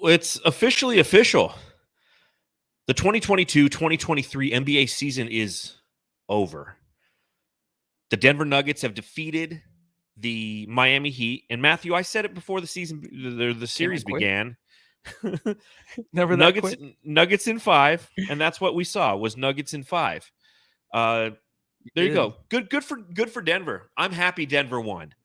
It's officially official. The 2022-2023 NBA season is over. The Denver Nuggets have defeated the Miami Heat. And Matthew, I said it before the series began. Never that quick. Nuggets in 5, and that's what we saw was Nuggets in 5. There you go. Good for Denver. I'm happy Denver won.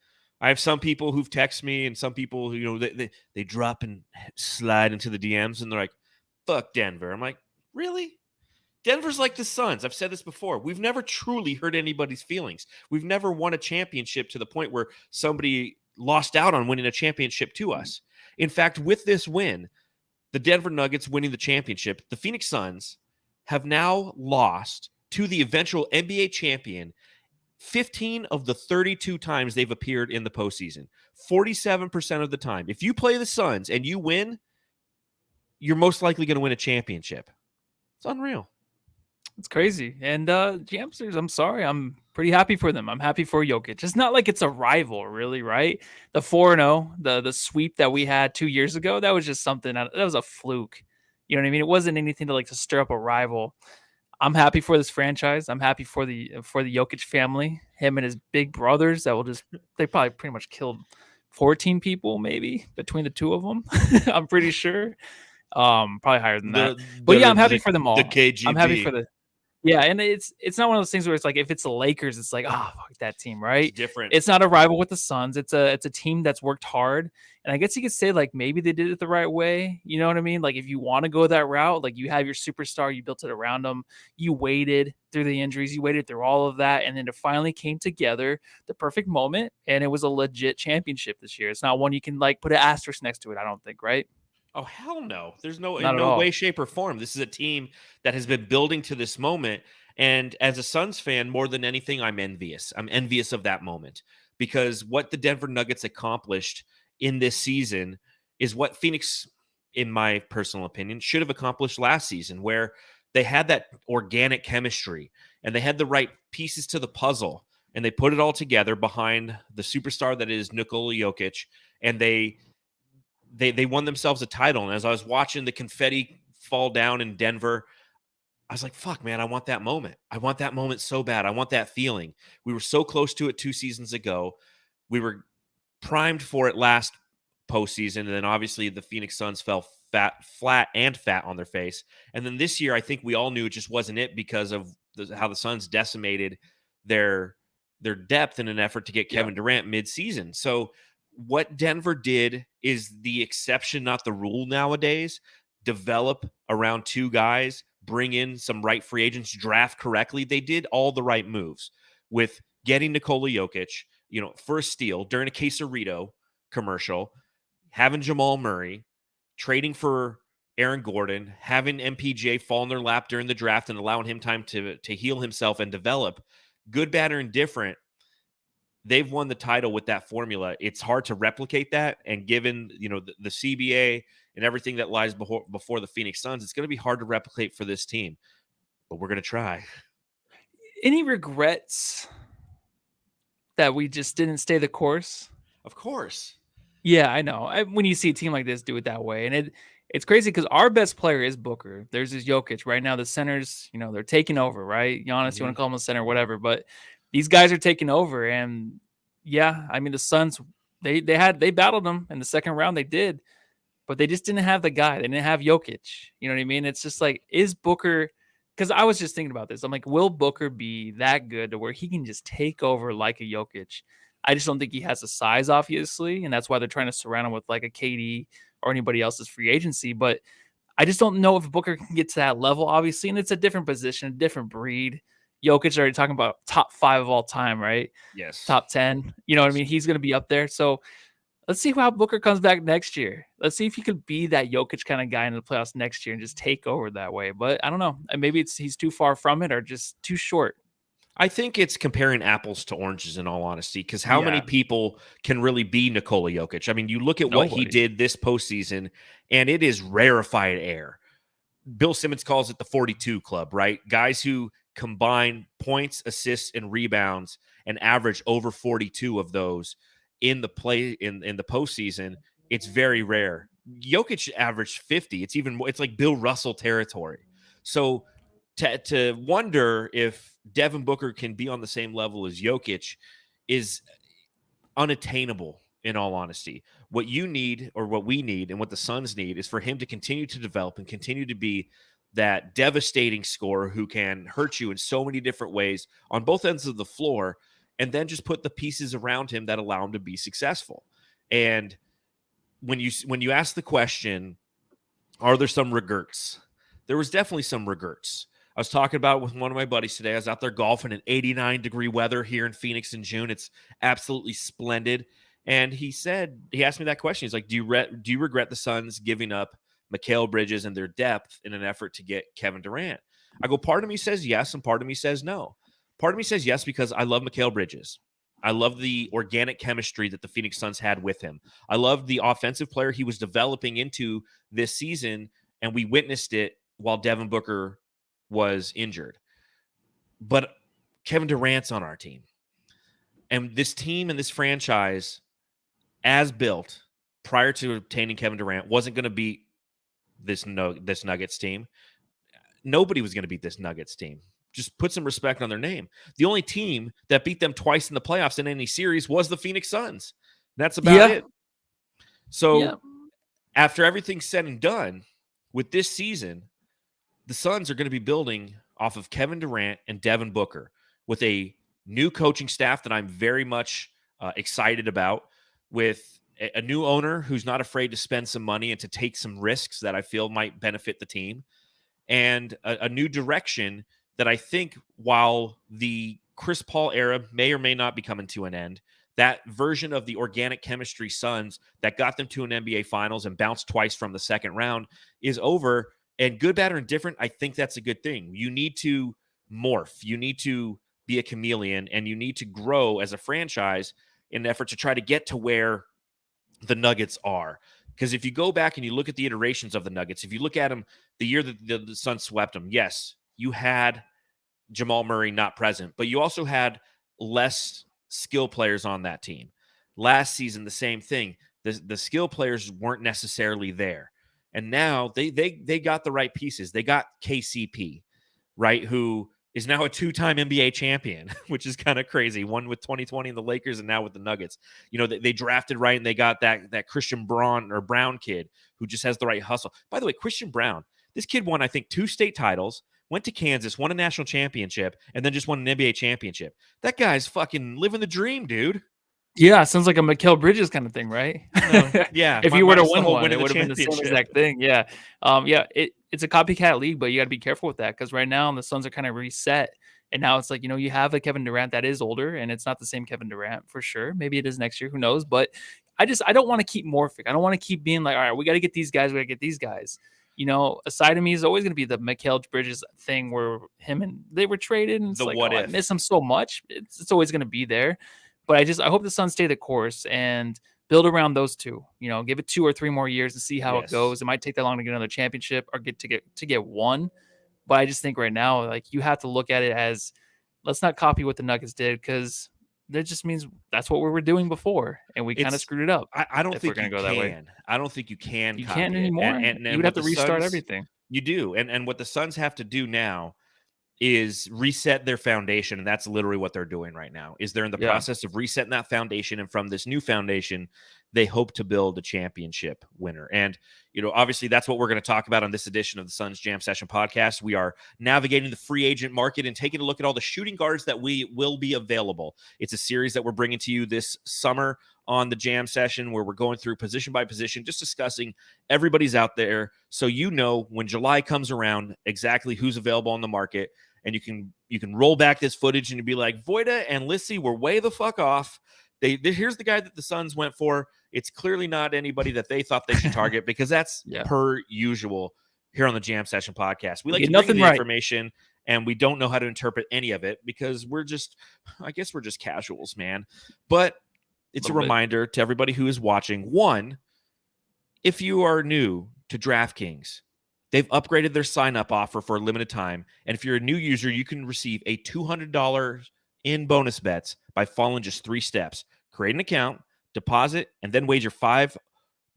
I have some people who've texted me and some people who, they drop and slide into the DMs and they're like, fuck Denver. I'm like, really? Denver's like the Suns. I've said this before. We've never truly hurt anybody's feelings. We've never won a championship to the point where somebody lost out on winning a championship to us. In fact, with this win, the Denver Nuggets winning the championship, the Phoenix Suns have now lost to the eventual NBA champion 15 of the 32 times they've appeared in the postseason. 47% of the time. If you play the Suns and you win, you're most likely going to win a championship. It's unreal. It's crazy. And Jamsters, I'm sorry. I'm pretty happy for them. I'm happy for Jokic. It's not like it's a rival, really, right? The 4-0, the sweep that we had 2 years ago, that was just something that was a fluke. You know what I mean? It wasn't anything to stir up a rival. I'm happy for this franchise. I'm happy for the Jokic family, him and his big brothers they probably pretty much killed 14 people maybe between the two of them. I'm pretty sure. Probably higher than that. But yeah, I'm happy for them all. The KGB. I'm happy for yeah, and it's not one of those things where it's like if it's the Lakers, it's like, oh, fuck that team, right? It's different. It's not a rival with the Suns. It's a team that's worked hard. And I guess you could say maybe they did it the right way. You know what I mean? If you want to go that route, you have your superstar, you built it around them, you waited through the injuries, you waited through all of that, and then it finally came together, the perfect moment, and it was a legit championship this year. It's not one you can put an asterisk next to it, I don't think, right? Oh, hell no. There's no way, shape, or form. This is a team that has been building to this moment. And as a Suns fan, more than anything, I'm envious. I'm envious of that moment because what the Denver Nuggets accomplished in this season is what Phoenix, in my personal opinion, should have accomplished last season, where they had that organic chemistry and they had the right pieces to the puzzle and they put it all together behind the superstar that is Nikola Jokic, and they won themselves a title. And as I was watching the confetti fall down in Denver, I was like, fuck, man, I want that moment. I want that moment so bad. I want that feeling. We were so close to it 2 seasons ago. We were primed for it last postseason. And then obviously the Phoenix Suns fell flat on their face. And then this year, I think we all knew it just wasn't it because of how the Suns decimated their depth in an effort to get Kevin Durant mid-season. So what Denver did is the exception, not the rule nowadays. Develop around 2 guys, bring in some right free agents, draft correctly. They did all the right moves with getting Nikola Jokic, first steal during a Quesarito commercial, having Jamal Murray, trading for Aaron Gordon, having MPJ fall in their lap during the draft and allowing him time to heal himself and develop. Good, bad, or indifferent, they've won the title with that formula. It's hard to replicate that. And given, the CBA and everything that lies before the Phoenix Suns, it's going to be hard to replicate for this team. But we're going to try. Any regrets that we just didn't stay the course? Of course. Yeah, I know. When you see a team like this do it that way. And it's crazy because our best player is Booker. There's this Jokic. Right now, the centers, they're taking over, right? Giannis, you want to call him a center, whatever. But these guys are taking over. And, yeah, I mean, the Suns, they battled them in the second round. They did. But they just didn't have the guy. They didn't have Jokic. You know what I mean? It's just is Booker – because I was just thinking about this. I'm like, will Booker be that good to where he can just take over like a Jokic? I just don't think he has the size, obviously, and that's why they're trying to surround him with a KD or anybody else's free agency. But I just don't know if Booker can get to that level, obviously, and it's a different position, a different breed. Jokic already talking about top 5 of all time, right? Yes. Top 10. You know what I mean? He's going to be up there. So let's see how Booker comes back next year. Let's see if he could be that Jokic kind of guy in the playoffs next year and just take over that way. But I don't know. Maybe he's too far from it or just too short. I think it's comparing apples to oranges in all honesty, because how many people can really be Nikola Jokic? I mean, you look at what he did this postseason, and it is rarefied air. Bill Simmons calls it the 42 club, right? Guys who combine points, assists, and rebounds and average over 42 of those in the play in the postseason. It's very rare. Jokic averaged 50. It's even more, it's like Bill Russell territory. So to wonder if Devin Booker can be on the same level as Jokic is unattainable, in all honesty. What you need, or what we need, and what the Suns need, is for him to continue to develop and continue to be that devastating scorer who can hurt you in so many different ways on both ends of the floor, and then just put the pieces around him that allow him to be successful. And when you ask the question, are there some regrets? There was definitely some regrets. I was talking about it with one of my buddies today. I was out there golfing in 89-degree weather here in Phoenix in June. It's absolutely splendid. And he asked me that question. He's like, do you regret the Suns giving up Mikal Bridges and their depth in an effort to get Kevin Durant? I go, part of me says yes, and part of me says no. Part of me says yes because I love Mikal Bridges. I love the organic chemistry that the Phoenix Suns had with him. I love the offensive player he was developing into this season, and we witnessed it while Devin Booker was injured. But Kevin Durant's on our team. And this team and this franchise, as built prior to obtaining Kevin Durant, wasn't going to beat this Nuggets team. Nobody was going to beat this Nuggets team. Just put some respect on their name. The only team that beat them twice in the playoffs in any series was the Phoenix Suns. That's about it. So after everything's said and done with this season, the Suns are going to be building off of Kevin Durant and Devin Booker with a new coaching staff that I'm very much excited about, with a new owner who's not afraid to spend some money and to take some risks that I feel might benefit the team, and a new direction that I think, while the Chris Paul era may or may not be coming to an end, that version of the organic chemistry Suns that got them to an NBA Finals and bounced twice from the second round is over. And good, bad, or indifferent, I think that's a good thing. You need to morph. You need to be a chameleon, and you need to grow as a franchise in an effort to try to get to where the Nuggets are. Because if you go back and you look at the iterations of the Nuggets, if you look at them the year that the Suns swept them, yes, you had Jamal Murray not present, but you also had less skill players on that team. Last season, the same thing. The skill players weren't necessarily there. And now they got the right pieces. They got KCP, right, who is now a two-time NBA champion, which is kind of crazy. One with 2020 and the Lakers, and now with the Nuggets. You know, they drafted right, and they got that Christian Brown kid who just has the right hustle. By the way, Christian Brown, this kid won, I think, 2 state titles, went to Kansas, won a national championship, and then just won an NBA championship. That guy's fucking living the dream, dude. Yeah, sounds like a Mikal Bridges kind of thing, right? Yeah. If you were to win one, it would have been the same exact thing. Yeah. It's a copycat league, but you got to be careful with that, because right now the Suns are kind of reset. And now it's like, you have a Kevin Durant that is older, and it's not the same Kevin Durant for sure. Maybe it is next year. Who knows? But I don't want to keep morphing. I don't want to keep being like, all right, we got to get these guys. We got to get these guys. A side of me is always going to be the Mikal Bridges thing where they were traded, and it's like, I miss him so much. It's always going to be there. But I hope the Suns stay the course and build around those two. Give it 2 or 3 more years and see how it goes. It might take that long to get another championship or get one. But I just think right now, like, you have to look at it as, let's not copy what the Nuggets did, because that just means that's what we were doing before, and we kind of screwed it up. I don't think you can. I don't think you can. You can't anymore. And you would have to restart everything. You do, and what the Suns have to do now is reset their foundation, and that's literally what they're doing right now. Is they're in the process of resetting that foundation, and from this new foundation, they hope to build a championship winner. And obviously, that's what we're going to talk about on this edition of the Suns Jam Session podcast. We are navigating the free agent market and taking a look at all the shooting guards that will be available. It's a series that we're bringing to you this summer on the Jam Session, where we're going through position by position, just discussing everybody's out there, so when July comes around, exactly who's available on the market. And you can roll back this footage and you'd be like, Voida and Lissy were way the fuck off. Here's the guy that the Suns went for. It's clearly not anybody that they thought they should target, because that's per usual here on the Jam Session podcast. We like to bring you the information, and we don't know how to interpret any of it, because we're just casuals, man. But it's a reminder to everybody who is watching. One, if you are new to DraftKings, they've upgraded their sign-up offer for a limited time. And if you're a new user, you can receive a $200 in bonus bets by following just 3 steps. Create an account, deposit, and then wager $5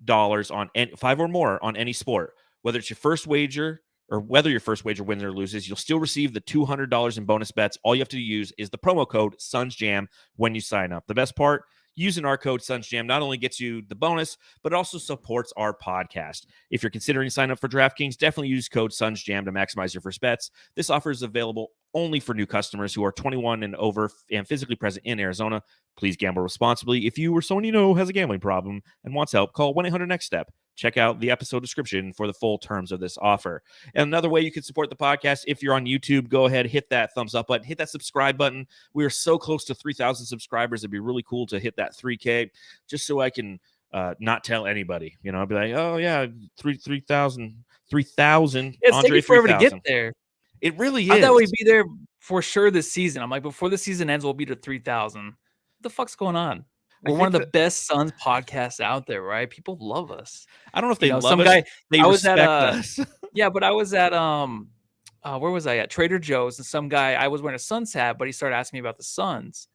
on five or more on any sport. Whether it's your first wager or whether your first wager wins or loses, you'll still receive the $200 in bonus bets. All you have to use is the promo code SUNSJAM when you sign up. The best part, using our code SUNSJAM not only gets you the bonus, but it also supports our podcast. If you're considering signing up for DraftKings, definitely use code SUNSJAM to maximize your first bets. This offer is available only for new customers who are 21 and over and physically present in Arizona. Please gamble responsibly. If you or someone you know has a gambling problem and wants help, call 1-800-NEXT-STEP. Check out the episode description for the full terms of this offer. And another way you can support the podcast, if you're on YouTube, go ahead, hit that thumbs up button, hit that subscribe button. We are so close to 3,000 subscribers. It'd be really cool to hit that 3K just so I can not tell anybody. You know, I'll be like, oh, yeah, 3,000. It's Andre taking forever 3,000. to get there. It really is. I thought we'd be there for sure this season. I'm like, before the season ends, we'll be to 3,000. What the fuck's going on? We're one of the best Suns podcasts out there, right? People love us. I don't know if they love some us. Guy, they I respect was at, us. Yeah, but I was at where was I at? Trader Joe's, and some guy, I was wearing a Suns hat, but he started asking me about the Suns.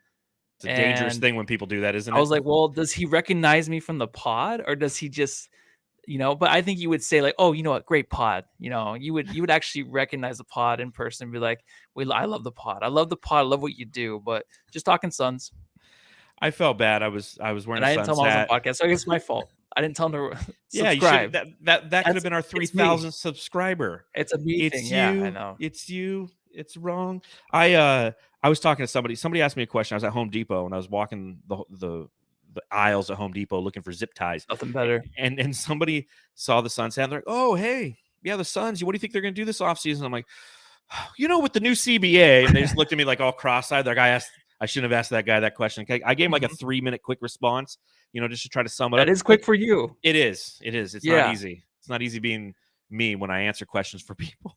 It's a dangerous thing when people do that, isn't it? I was like, well, does he recognize me from the pod, or does he just, but I think you would say like, oh, you know what, great pod. You would actually recognize the pod in person and be like, I love the pod. I love the pod. I love what you do. But just talking Suns. I felt bad. I was wearing and a I didn't tell him I was on podcast, so I guess it's my fault. I didn't tell him to subscribe. Yeah, that could have been our 3,000 subscriber. It's a me thing. Yeah, I know. It's you. It's wrong. I was talking to somebody. Somebody asked me a question. I was at Home Depot and I was walking the aisles at Home Depot looking for zip ties. Nothing better. And somebody saw the Suns hat and they're like, oh, hey, yeah, the Suns. What do you think they're going to do this offseason? I'm like, with the new CBA. And they just looked at me like all cross-eyed. Like I shouldn't have asked that guy that question. I gave him like a 3-minute quick response, just to try to sum it up. That is quick for you. It is. It's not easy. It's not easy being me when I answer questions for people.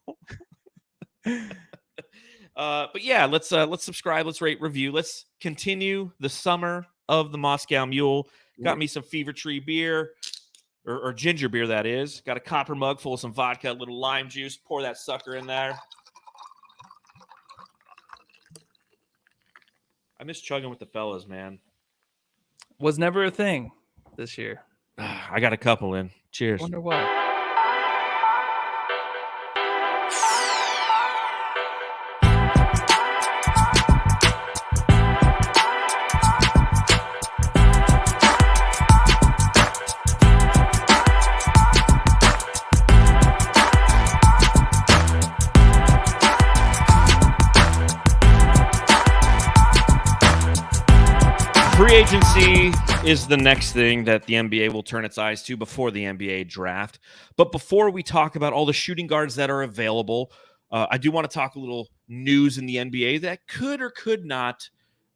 But yeah, let's subscribe. Let's rate, review. Let's continue the summer of the Moscow Mule. Got me some Fever Tree beer or ginger beer, that is. Got a copper mug full of some vodka, a little lime juice. Pour that sucker in there. I miss chugging with the fellas, man. Was never a thing this year. I got a couple in. Cheers. Wonder why. Free agency is the next thing that the NBA will turn its eyes to before the NBA draft. But before we talk about all the shooting guards that are available, I do want to talk a little news in the NBA that could or could not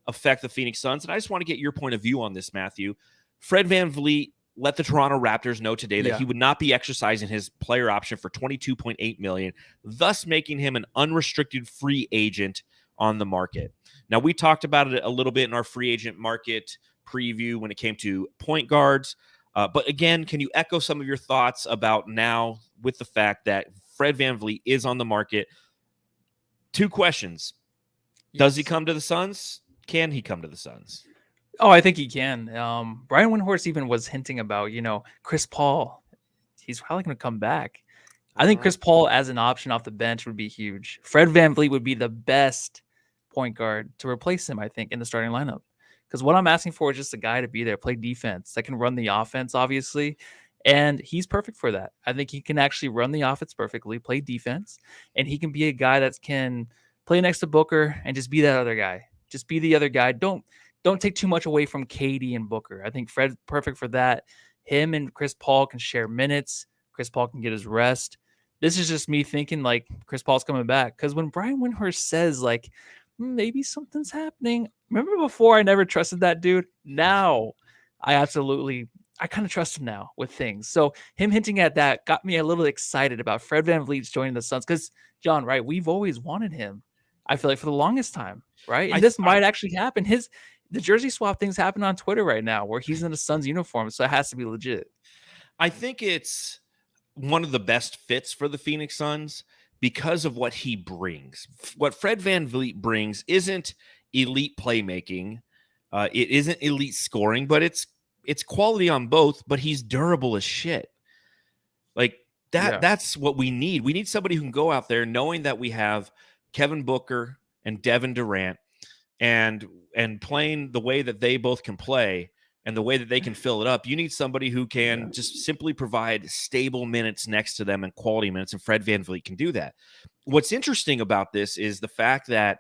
affect the Phoenix Suns. And I just want to get your point of view on this, Matthew. Fred VanVleet let the Toronto Raptors know today that he would not be exercising his player option for $22.8 million, thus making him an unrestricted free agent on the market. Now, we talked about it a little bit in our free agent market preview when it came to point guards. But again, can you echo some of your thoughts about now with the fact that Fred VanVleet is on the market? 2 questions. Does he come to the Suns? Can he come to the Suns? Oh, I think he can. Brian Windhorst even was hinting about, Chris Paul. He's probably going to come back. I think Chris Paul as an option off the bench would be huge. Fred VanVleet would be the best point guard to replace him, I think, in the starting lineup. Because what I'm asking for is just a guy to be there, play defense, that can run the offense, obviously. And he's perfect for that. I think he can actually run the offense perfectly, play defense, and he can be a guy that can play next to Booker and just be that other guy. Just be the other guy. Don't take too much away from KD and Booker. I think Fred's perfect for that. Him and Chris Paul can share minutes. Chris Paul can get his rest. This is just me thinking like Chris Paul's coming back. Because when Brian Windhorst says like, maybe something's happening. Remember before I never trusted that dude? Now I kind of trust him now with things. So him hinting at that got me a little excited about Fred VanVleet's joining the Suns. Because John, right, we've always wanted him. I feel like for the longest time, right? And this might actually happen. The jersey swap things happen on Twitter right now where he's in a Suns uniform. So it has to be legit. I think it's one of the best fits for the Phoenix Suns because of what he brings. What Fred VanVleet brings isn't elite playmaking. It isn't elite scoring, but it's it's quality on both, but he's durable as shit. Like that's what we need. We need somebody who can go out there knowing that we have Kevin Booker and Devin Durant and playing the way that they both can play and the way that they can fill it up. You need somebody who can just simply provide stable minutes next to them and quality minutes, and Fred VanVleet can do that. What's interesting about this is the fact that,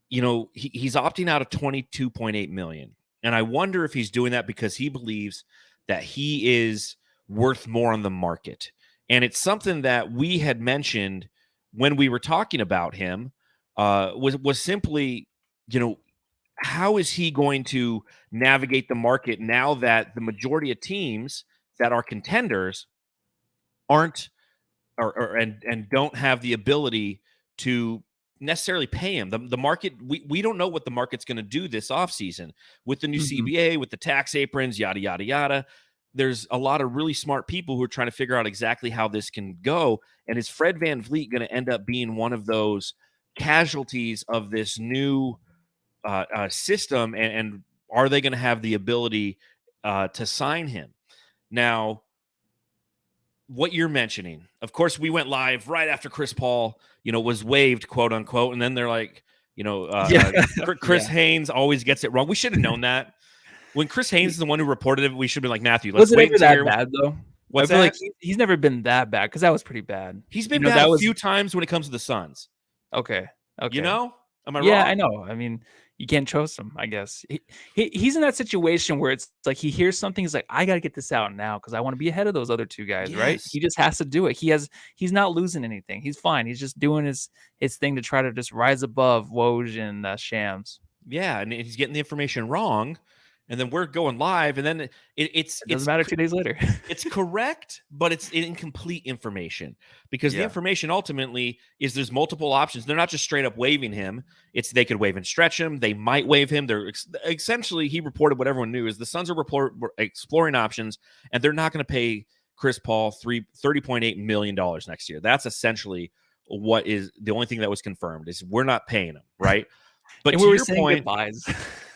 you know, he's opting out of $22.8 million. And I wonder if he's doing that because he believes that he is worth more on the market. And it's something that we had mentioned when we were talking about him, was simply, you know, how is he going to navigate the market now that the majority of teams that are contenders aren't and don't have the ability to necessarily pay him. The market, we don't know what the market's going to do this offseason with the new CBA, with the tax aprons, yada, yada, yada. There's a lot of really smart people who are trying to figure out exactly how this can go. And is Fred VanVleet going to end up being one of those casualties of this new system? And are they going to have the ability to sign him? Now, what you're mentioning, of course, we went live right after Chris Paul, you know, was waived, quote unquote. And then they're like, you know, Chris Haynes always gets it wrong. We should have known that. When Chris Haynes is the one who reported it, we should be like, Matthew, let's wait until that bad though. What's I feel that? like he's never been that bad because that was pretty bad. He's been bad a few times when it comes to the Suns. Okay. You know? Am I wrong? Yeah, I know. I mean, you can't trust him, I guess. He's in that situation where it's like he hears something, he's like, I got to get this out now because I want to be ahead of those other two guys, right? He just has to do it. He's not losing anything. He's fine. He's just doing his thing to try to just rise above Woj and Shams. Yeah, and he's getting the information wrong. And then we're going live, and then it doesn't matter 2 days later. It's correct, but it's incomplete information because the information ultimately is there's multiple options. They're not just straight up waiving him. It's they could waive and stretch him. They might waive him. They're essentially, he reported what everyone knew is the Suns are exploring options, and they're not going to pay Chris Paul $30.8 million next year. That's essentially what is the only thing that was confirmed is we're not paying him, right? But and to we your point, goodbyes.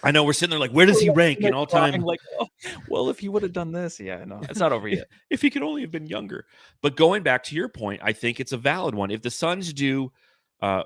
I know we're sitting there like, where does he rank in all time? Like, oh, well, if he would have done this, no, it's not over yet. If he could only have been younger. But going back to your point, I think it's a valid one. If the Suns do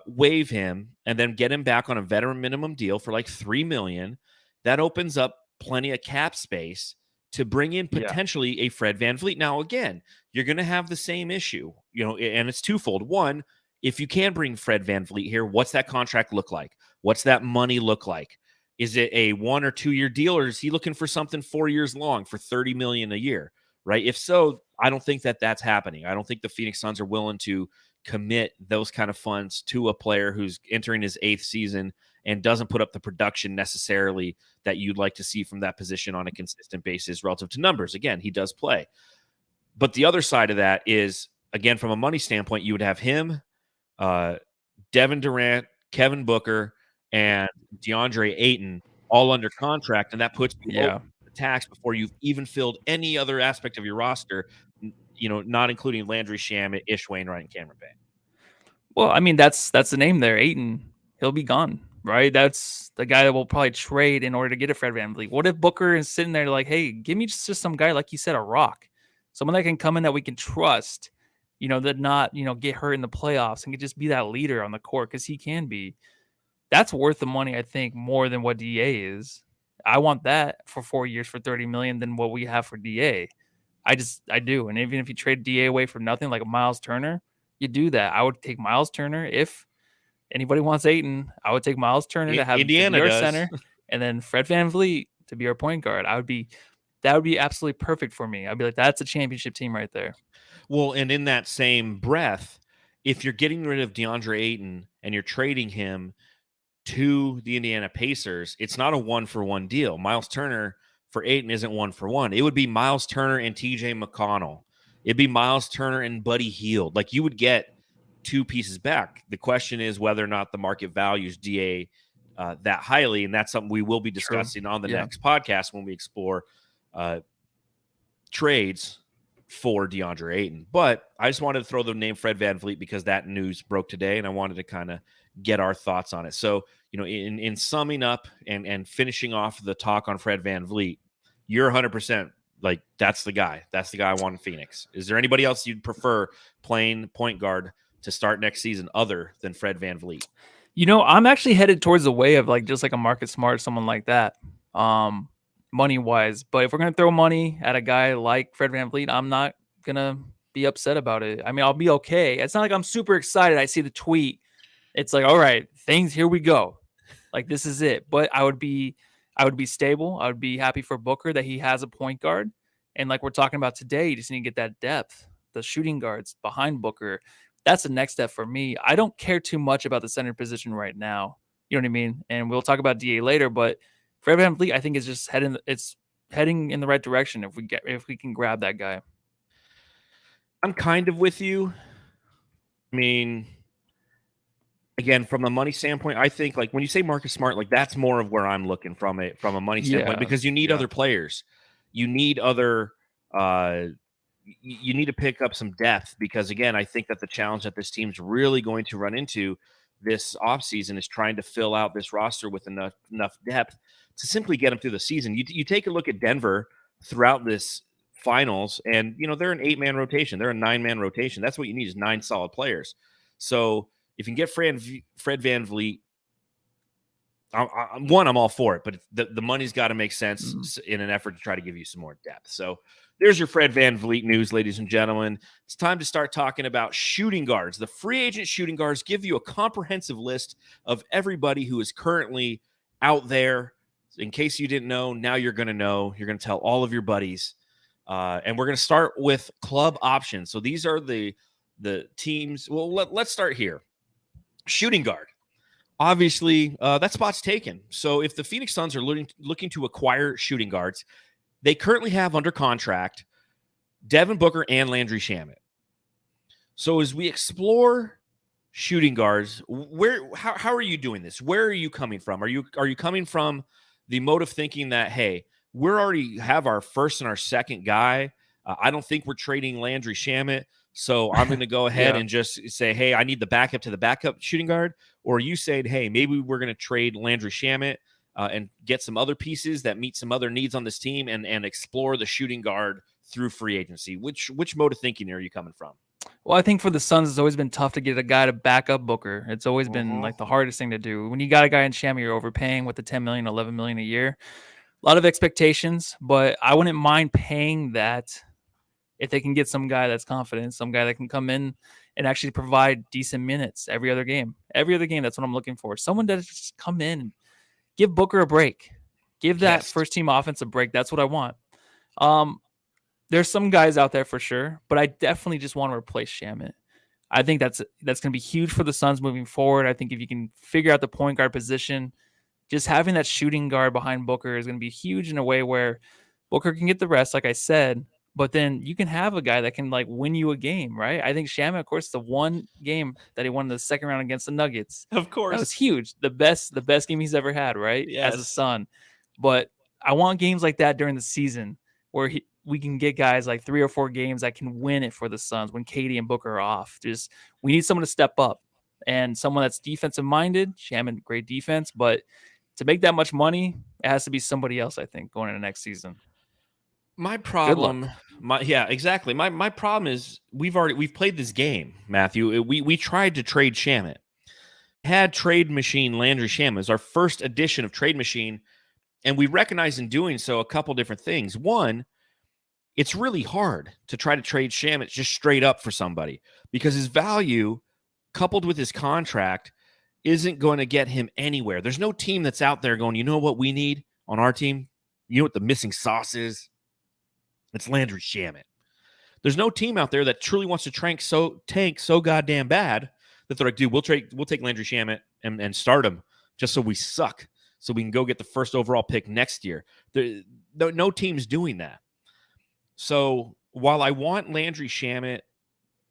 waive him and then get him back on a veteran minimum deal for like $3 million, that opens up plenty of cap space to bring in potentially a Fred VanVleet. Now, again, you're going to have the same issue, you know, and it's twofold. One, if you can bring Fred VanVleet here, what's that contract look like? What's that money look like? Is it a 1 or 2 year deal, or is he looking for something 4 years long for $30 million a year? Right? If so, I don't think that that's happening. I don't think the Phoenix Suns are willing to commit those kind of funds to a player who's entering his 8th season and doesn't put up the production necessarily that you'd like to see from that position on a consistent basis relative to numbers. Again, he does play. But the other side of that is, again, from a money standpoint, you would have him, Devin Durant, Kevin Booker, and DeAndre Ayton all under contract, and that puts you over the tax before you've even filled any other aspect of your roster, you know, not including Landry Shamet, Ish Wainwright, and Cameron Payne. Well, I mean, that's the name there. Ayton, he'll be gone, right? That's the guy that will probably trade in order to get a Fred VanVleet. What if Booker is sitting there like, hey, give me just some guy, like you said, a rock, someone that can come in that we can trust, you know, that not, you know, get hurt in the playoffs and can just be that leader on the court because he can be. That's worth the money, I think, more than what DA is. I want that for 4 years for $30 million than what we have for DA. I do. And even if you trade DA away for nothing, like a Miles Turner, you do that. I would take Miles Turner. If anybody wants Ayton, I would take Miles Turner to have Indiana to be our center, and then Fred VanVleet to be our point guard. That would be absolutely perfect for me. I'd be like, that's a championship team right there. Well, and in that same breath, if you're getting rid of DeAndre Ayton and you're trading him to the Indiana Pacers, it's not a 1-for-1 deal. Miles Turner for Ayton isn't 1-for-1. It would be Miles Turner and TJ McConnell. It'd be Miles Turner and Buddy Hield. Like, you would get 2 pieces back. The question is whether or not the market values DA that highly, and that's something we will be discussing on the next podcast when we explore trades for DeAndre Ayton. But I just wanted to throw the name Fred VanVleet because that news broke today, and I wanted to kind of get our thoughts on it. So, you know, in summing up and finishing off the talk on Fred VanVleet, You're 100% like, that's the guy. That's the guy I want in Phoenix. Is there anybody else you'd prefer playing point guard to start next season other than Fred VanVleet? I'm actually headed towards the way of like just like a Marcus Smart, someone like that, money wise. But if we're gonna throw money at a guy like Fred VanVleet, I'm not gonna be upset about it. I mean, I'll be okay. It's not like I'm super excited. I see the tweet. It's like, all right, here we go. Like this is it. But I would be stable. I would be happy for Booker that he has a point guard. And like we're talking about today, you just need to get that depth, the shooting guards behind Booker. That's the next step for me. I don't care too much about the center position right now. You know what I mean? And we'll talk about DA later, but Fred VanVleet, I think, is just heading in the right direction if we can grab that guy. I'm kind of with you. I mean, again, from a money standpoint, I think like when you say Marcus Smart, like that's more of where I'm looking from a money standpoint, because you need other players. You need other you need to pick up some depth, because again, I think that the challenge that this team's really going to run into this offseason is trying to fill out this roster with enough depth to simply get them through the season. You take a look at Denver throughout this finals, and they're an 8-man rotation. They're a 9-man rotation. That's what you need, is 9 solid players. So if you can get Fred VanVleet, I'm all for it, but the money's got to make sense in an effort to try to give you some more depth. So there's your Fred VanVleet news, ladies and gentlemen. It's time to start talking about shooting guards. The free agent shooting guards give you a comprehensive list of everybody who is currently out there. In case you didn't know, now you're going to know. You're going to tell all of your buddies. And we're going to start with club options. So these are the teams. Well, let's start here. Shooting guard. Obviously, that spot's taken. So if the Phoenix Suns are looking to acquire shooting guards, they currently have under contract Devin Booker and Landry Shamet. So as we explore shooting guards, how are you doing this? Where are you coming from? Are you coming from the mode of thinking that, hey, we already have our first and our second guy? I don't think we're trading Landry Shamet, so I'm going to go ahead and just say, hey, I need the backup to the backup shooting guard. Or you said, hey, maybe we're going to trade Landry Shamet and get some other pieces that meet some other needs on this team and explore the shooting guard through free agency. Which mode of thinking are you coming from? Well, I think for the Suns, it's always been tough to get a guy to back up Booker. It's always been like the hardest thing to do. When you got a guy in Shamet, you're overpaying with the $10 million, $11 million a year. A lot of expectations, but I wouldn't mind paying that if they can get some guy that's confident, some guy that can come in and actually provide decent minutes every other game. Every other game, that's what I'm looking for. Someone that just come in and give Booker a break. Give that first team offense a break. That's what I want. There's some guys out there for sure, but I definitely just want to replace Shamet. I think that's going to be huge for the Suns moving forward. I think if you can figure out the point guard position, just having that shooting guard behind Booker is going to be huge in a way where Booker can get the rest, like I said, but then you can have a guy that can like win you a game, right? I think Shamet, of course, the one game that he won in the second round against the Nuggets, of course, that was huge. The best game he's ever had, right? Yes. As a Sun. But I want games like that during the season where we can get guys like 3 or 4 games that can win it for the Suns when KD and Booker are off. We need someone to step up and someone that's defensive minded. Shamet, great defense, but to make that much money, it has to be somebody else, I think, going into next season. My problem, exactly. My problem is we've played this game, Matthew. We tried to trade Shamet. Had Trade Machine Landry Shamet as our first edition of Trade Machine, and we recognized in doing so a couple different things. One, it's really hard to try to trade Shamet just straight up for somebody because his value, coupled with his contract, isn't going to get him anywhere. There's no team that's out there going, you know what we need on our team? You know what the missing sauce is? It's Landry Shamet. There's no team out there that truly wants to tank so goddamn bad that they're like, dude, we'll take Landry Shamet and start him just so we suck, so we can go get the first overall pick next year. No team's doing that. So while I want Landry Shamet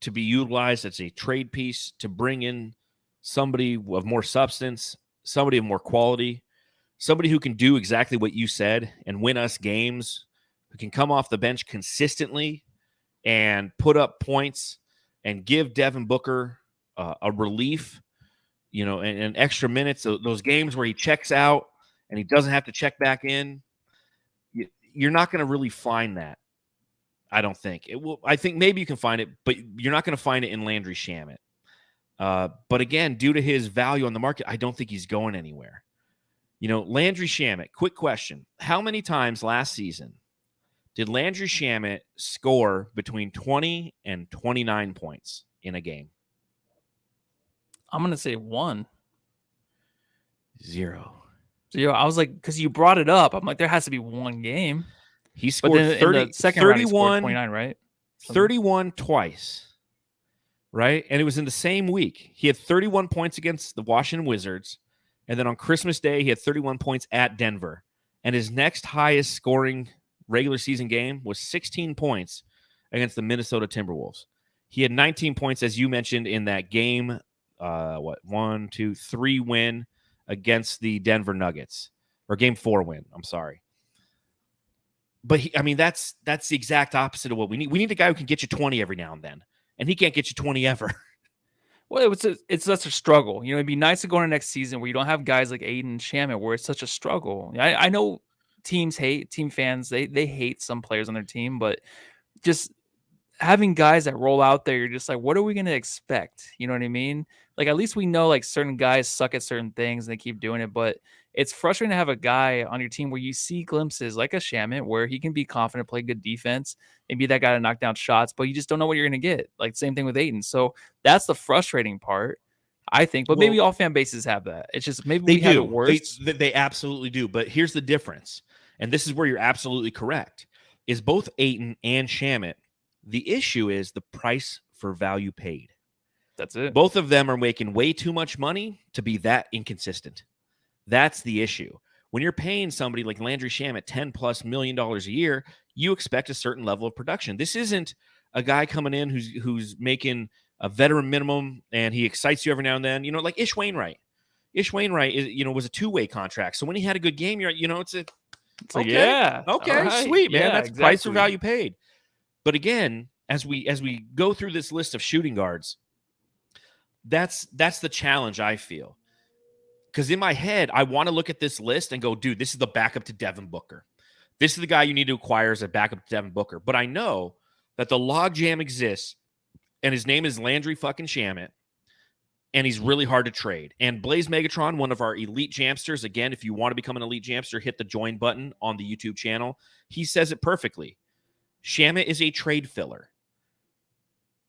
to be utilized as a trade piece to bring in somebody of more substance, somebody of more quality, somebody who can do exactly what you said and win us games, who can come off the bench consistently and put up points and give Devin Booker a relief, and extra minutes, those games where he checks out and he doesn't have to check back in. you're not going to really find that. I don't think it will. I think maybe you can find it, but you're not going to find it in Landry Shamet. But again, due to his value on the market, I don't think he's going anywhere. Landry Shamet, quick question. How many times last season did Landry Shamet score between 20 and 29 points in a game? I'm going to say 1. 0. I was like, because you brought it up. I'm like, there has to be 1 game. He scored 30, in the second round, he scored 29, right? 31 twice, right? And it was in the same week. He had 31 points against the Washington Wizards, and then on Christmas Day, he had 31 points at Denver. And his next highest scoring regular season game was 16 points against the Minnesota Timberwolves. He had 19 points, as you mentioned, in that game, 3 win against the Denver Nuggets, or game 4 win. I'm sorry. But that's the exact opposite of what we need. We need a guy who can get you 20 every now and then, and he can't get you 20 ever. Well, it's such a struggle. It'd be nice to go into next season where you don't have guys like Aiden and Shamet, where it's such a struggle. I know team fans, they hate some players on their team, but just having guys that roll out there, you're just like, what are we going to expect? You know what I mean? Like, at least we know like certain guys suck at certain things and they keep doing it, but it's frustrating to have a guy on your team where you see glimpses like a Shamet where he can be confident, play good defense, and be that guy to knock down shots, but you just don't know what you're going to get. Like, same thing with Aiden. So that's the frustrating part, I think. But maybe all fan bases have that. It's just maybe we have it worse. They absolutely do. But here's the difference, and this is where you're absolutely correct, is both Aiden and Shamet, the issue is the price for value paid. That's it. Both of them are making way too much money to be that inconsistent. That's the issue. When you're paying somebody like Landry Shamet $10+ million a year, you expect a certain level of production. This isn't a guy coming in who's making a veteran minimum and he excites you every now and then. Like Ish Wainwright. Ish Wainwright is, was a 2-way contract. So when he had a good game, it's okay, right. Sweet, man. That's exactly. Price for value paid. But again, as we go through this list of shooting guards, that's the challenge I feel. Because in my head, I want to look at this list and go, dude, this is the backup to Devin Booker. This is the guy you need to acquire as a backup to Devin Booker. But I know that the logjam exists, and his name is Landry fucking Shamet, and he's really hard to trade. And Blaze Megatron, one of our elite jamsters, again, if you want to become an elite jamster, hit the join button on the YouTube channel. He says it perfectly. Shamet is a trade filler.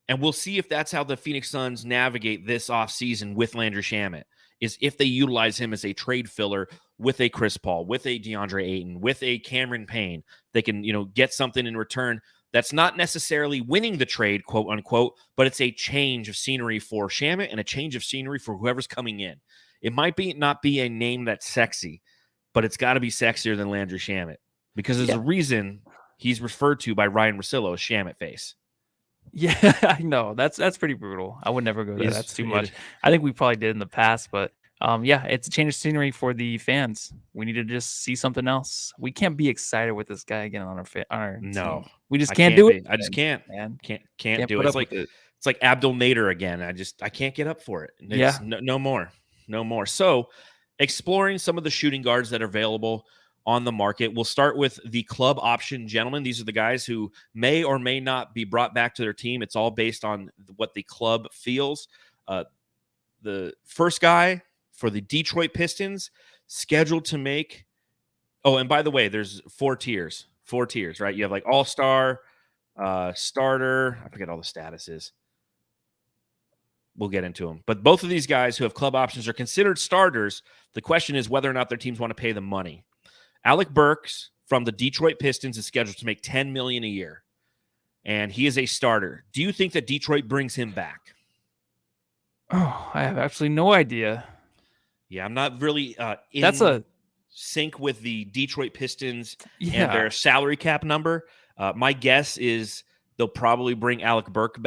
And we'll see if that's how the Phoenix Suns navigate this offseason with Landry Shamet, is if they utilize him as a trade filler with a Chris Paul, with a DeAndre Ayton, with a Cameron Payne. They can, get something in return that's not necessarily winning the trade, quote unquote, but it's a change of scenery for Shamet and a change of scenery for whoever's coming in. It might not be a name that's sexy, but it's got to be sexier than Landry Shamet, because there's a reason he's referred to by Ryan Russillo as Shamet Face. Yeah, I know. That's pretty brutal. I would never go there. That's too much. I think we probably did in the past, but it's a change of scenery for the fans. We need to just see something else. We can't be excited with this guy again on our no. Team. We just can't do it. I just can't. Man. Can't do it. It's like Abdul Nader again. I can't get up for it. No more. So, exploring some of the shooting guards that are available on the market. We'll start with the club option gentlemen. These are the guys who may or may not be brought back to their team. It's all based on what the club feels. The first guy for the Detroit Pistons, scheduled to make... Oh, and by the way, there's 4 tiers. 4 tiers, right? You have like all-star, starter. I forget all the statuses. We'll get into them. But both of these guys who have club options are considered starters. The question is whether or not their teams want to pay them money. Alec Burks from the Detroit Pistons is scheduled to make $10 million a year, and he is a starter. Do you think that Detroit brings him back? Oh, I have absolutely no idea. Yeah, I'm not really sync with the Detroit Pistons and their salary cap number. My guess is they'll probably bring Alec Burks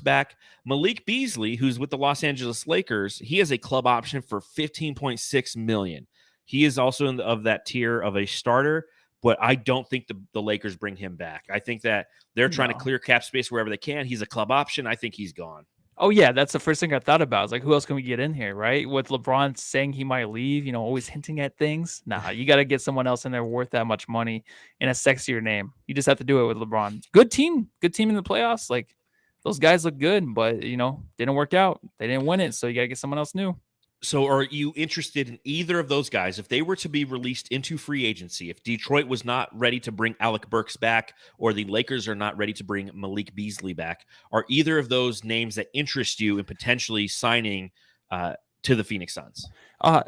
back. Malik Beasley, who's with the Los Angeles Lakers, he has a club option for $15.6 million. He is also of that tier of a starter, but I don't think the Lakers bring him back. I think that they're trying to clear cap space wherever they can. He's a club option. I think he's gone. Oh yeah, that's the first thing I thought about. It's like, who else can we get in here, right? With LeBron saying he might leave, always hinting at things. Nah, you got to get someone else in there worth that much money and a sexier name. You just have to do it with LeBron. Good team in the playoffs. Like those guys look good, but didn't work out. They didn't win it, so you got to get someone else new. So are you interested in either of those guys? If they were to be released into free agency, if Detroit was not ready to bring Alec Burks back, or the Lakers are not ready to bring Malik Beasley back, are either of those names that interest you in potentially signing to the Phoenix Suns?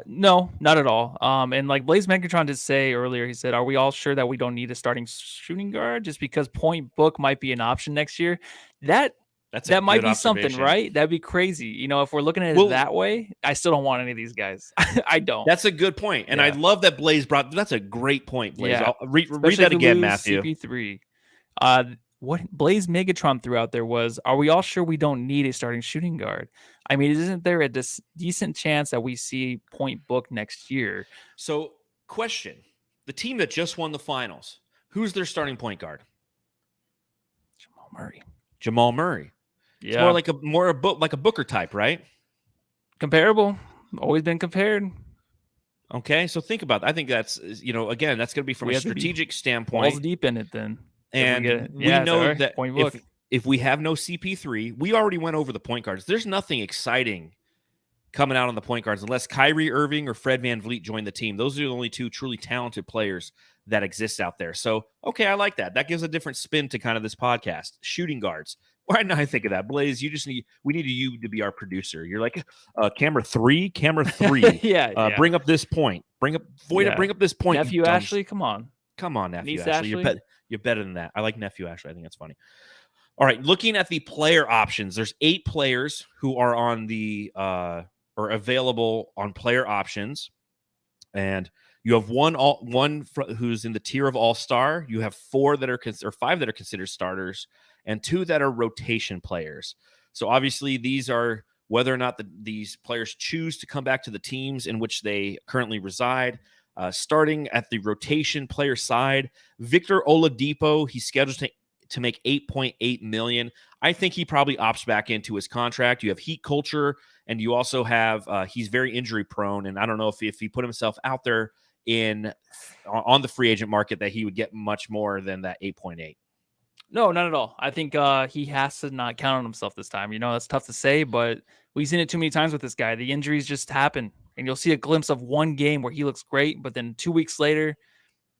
No, not at all. And like Blaze Megatron did say earlier, he said, "Are we all sure that we don't need a starting shooting guard just because Point Book might be an option next year?" That might be something, right? That'd be crazy. If we're looking at it that way, I still don't want any of these guys. I don't. That's a good point. And I love that Blaze brought. That's a great point, Blaze. Yeah. I'll read that again, Matthew. CP3. What Blaze Megatron threw out there was, are we all sure we don't need a starting shooting guard? I mean, isn't there a decent chance that we see Point Book next year? So, question. The team that just won the finals, who's their starting point guard? Jamal Murray. Yeah. It's more like a Booker type, right? Comparable. Always been compared. Okay, so think about that. I think that's, again, that's going to be from a strategic standpoint. Balls deep in it then. And we know that if we have no CP3, we already went over the point guards. There's nothing exciting coming out on the point guards unless Kyrie Irving or Fred VanVleet join the team. Those are the only two truly talented players that exist out there. So, okay, I like that. That gives a different spin to kind of this podcast. Shooting guards. Why didn't I think of that? Blaze, we need you to be our producer. You're like, camera three. Yeah. Bring up this point. Bring up this point. Nephew Ashley, come on, nephew Ashley. You're better than that. I like nephew Ashley. I think that's funny. All right, looking at the player options, there's 8 players who are on the or available on player options, and you have one who's in the tier of all-star. You have 5 that are considered starters, and 2 that are rotation players. So obviously these are whether or not these players choose to come back to the teams in which they currently reside. Starting at the rotation player side, Victor Oladipo, he's scheduled to make $8.8 million. I think he probably opts back into his contract. You have heat culture, and you also have he's very injury prone, and I don't know if he put himself out there on the free agent market that he would get much more than that 8.8. No, not at all. I think he has to not count on himself this time. That's tough to say, but we've seen it too many times with this guy. The injuries just happen, and you'll see a glimpse of one game where he looks great, but then 2 weeks later,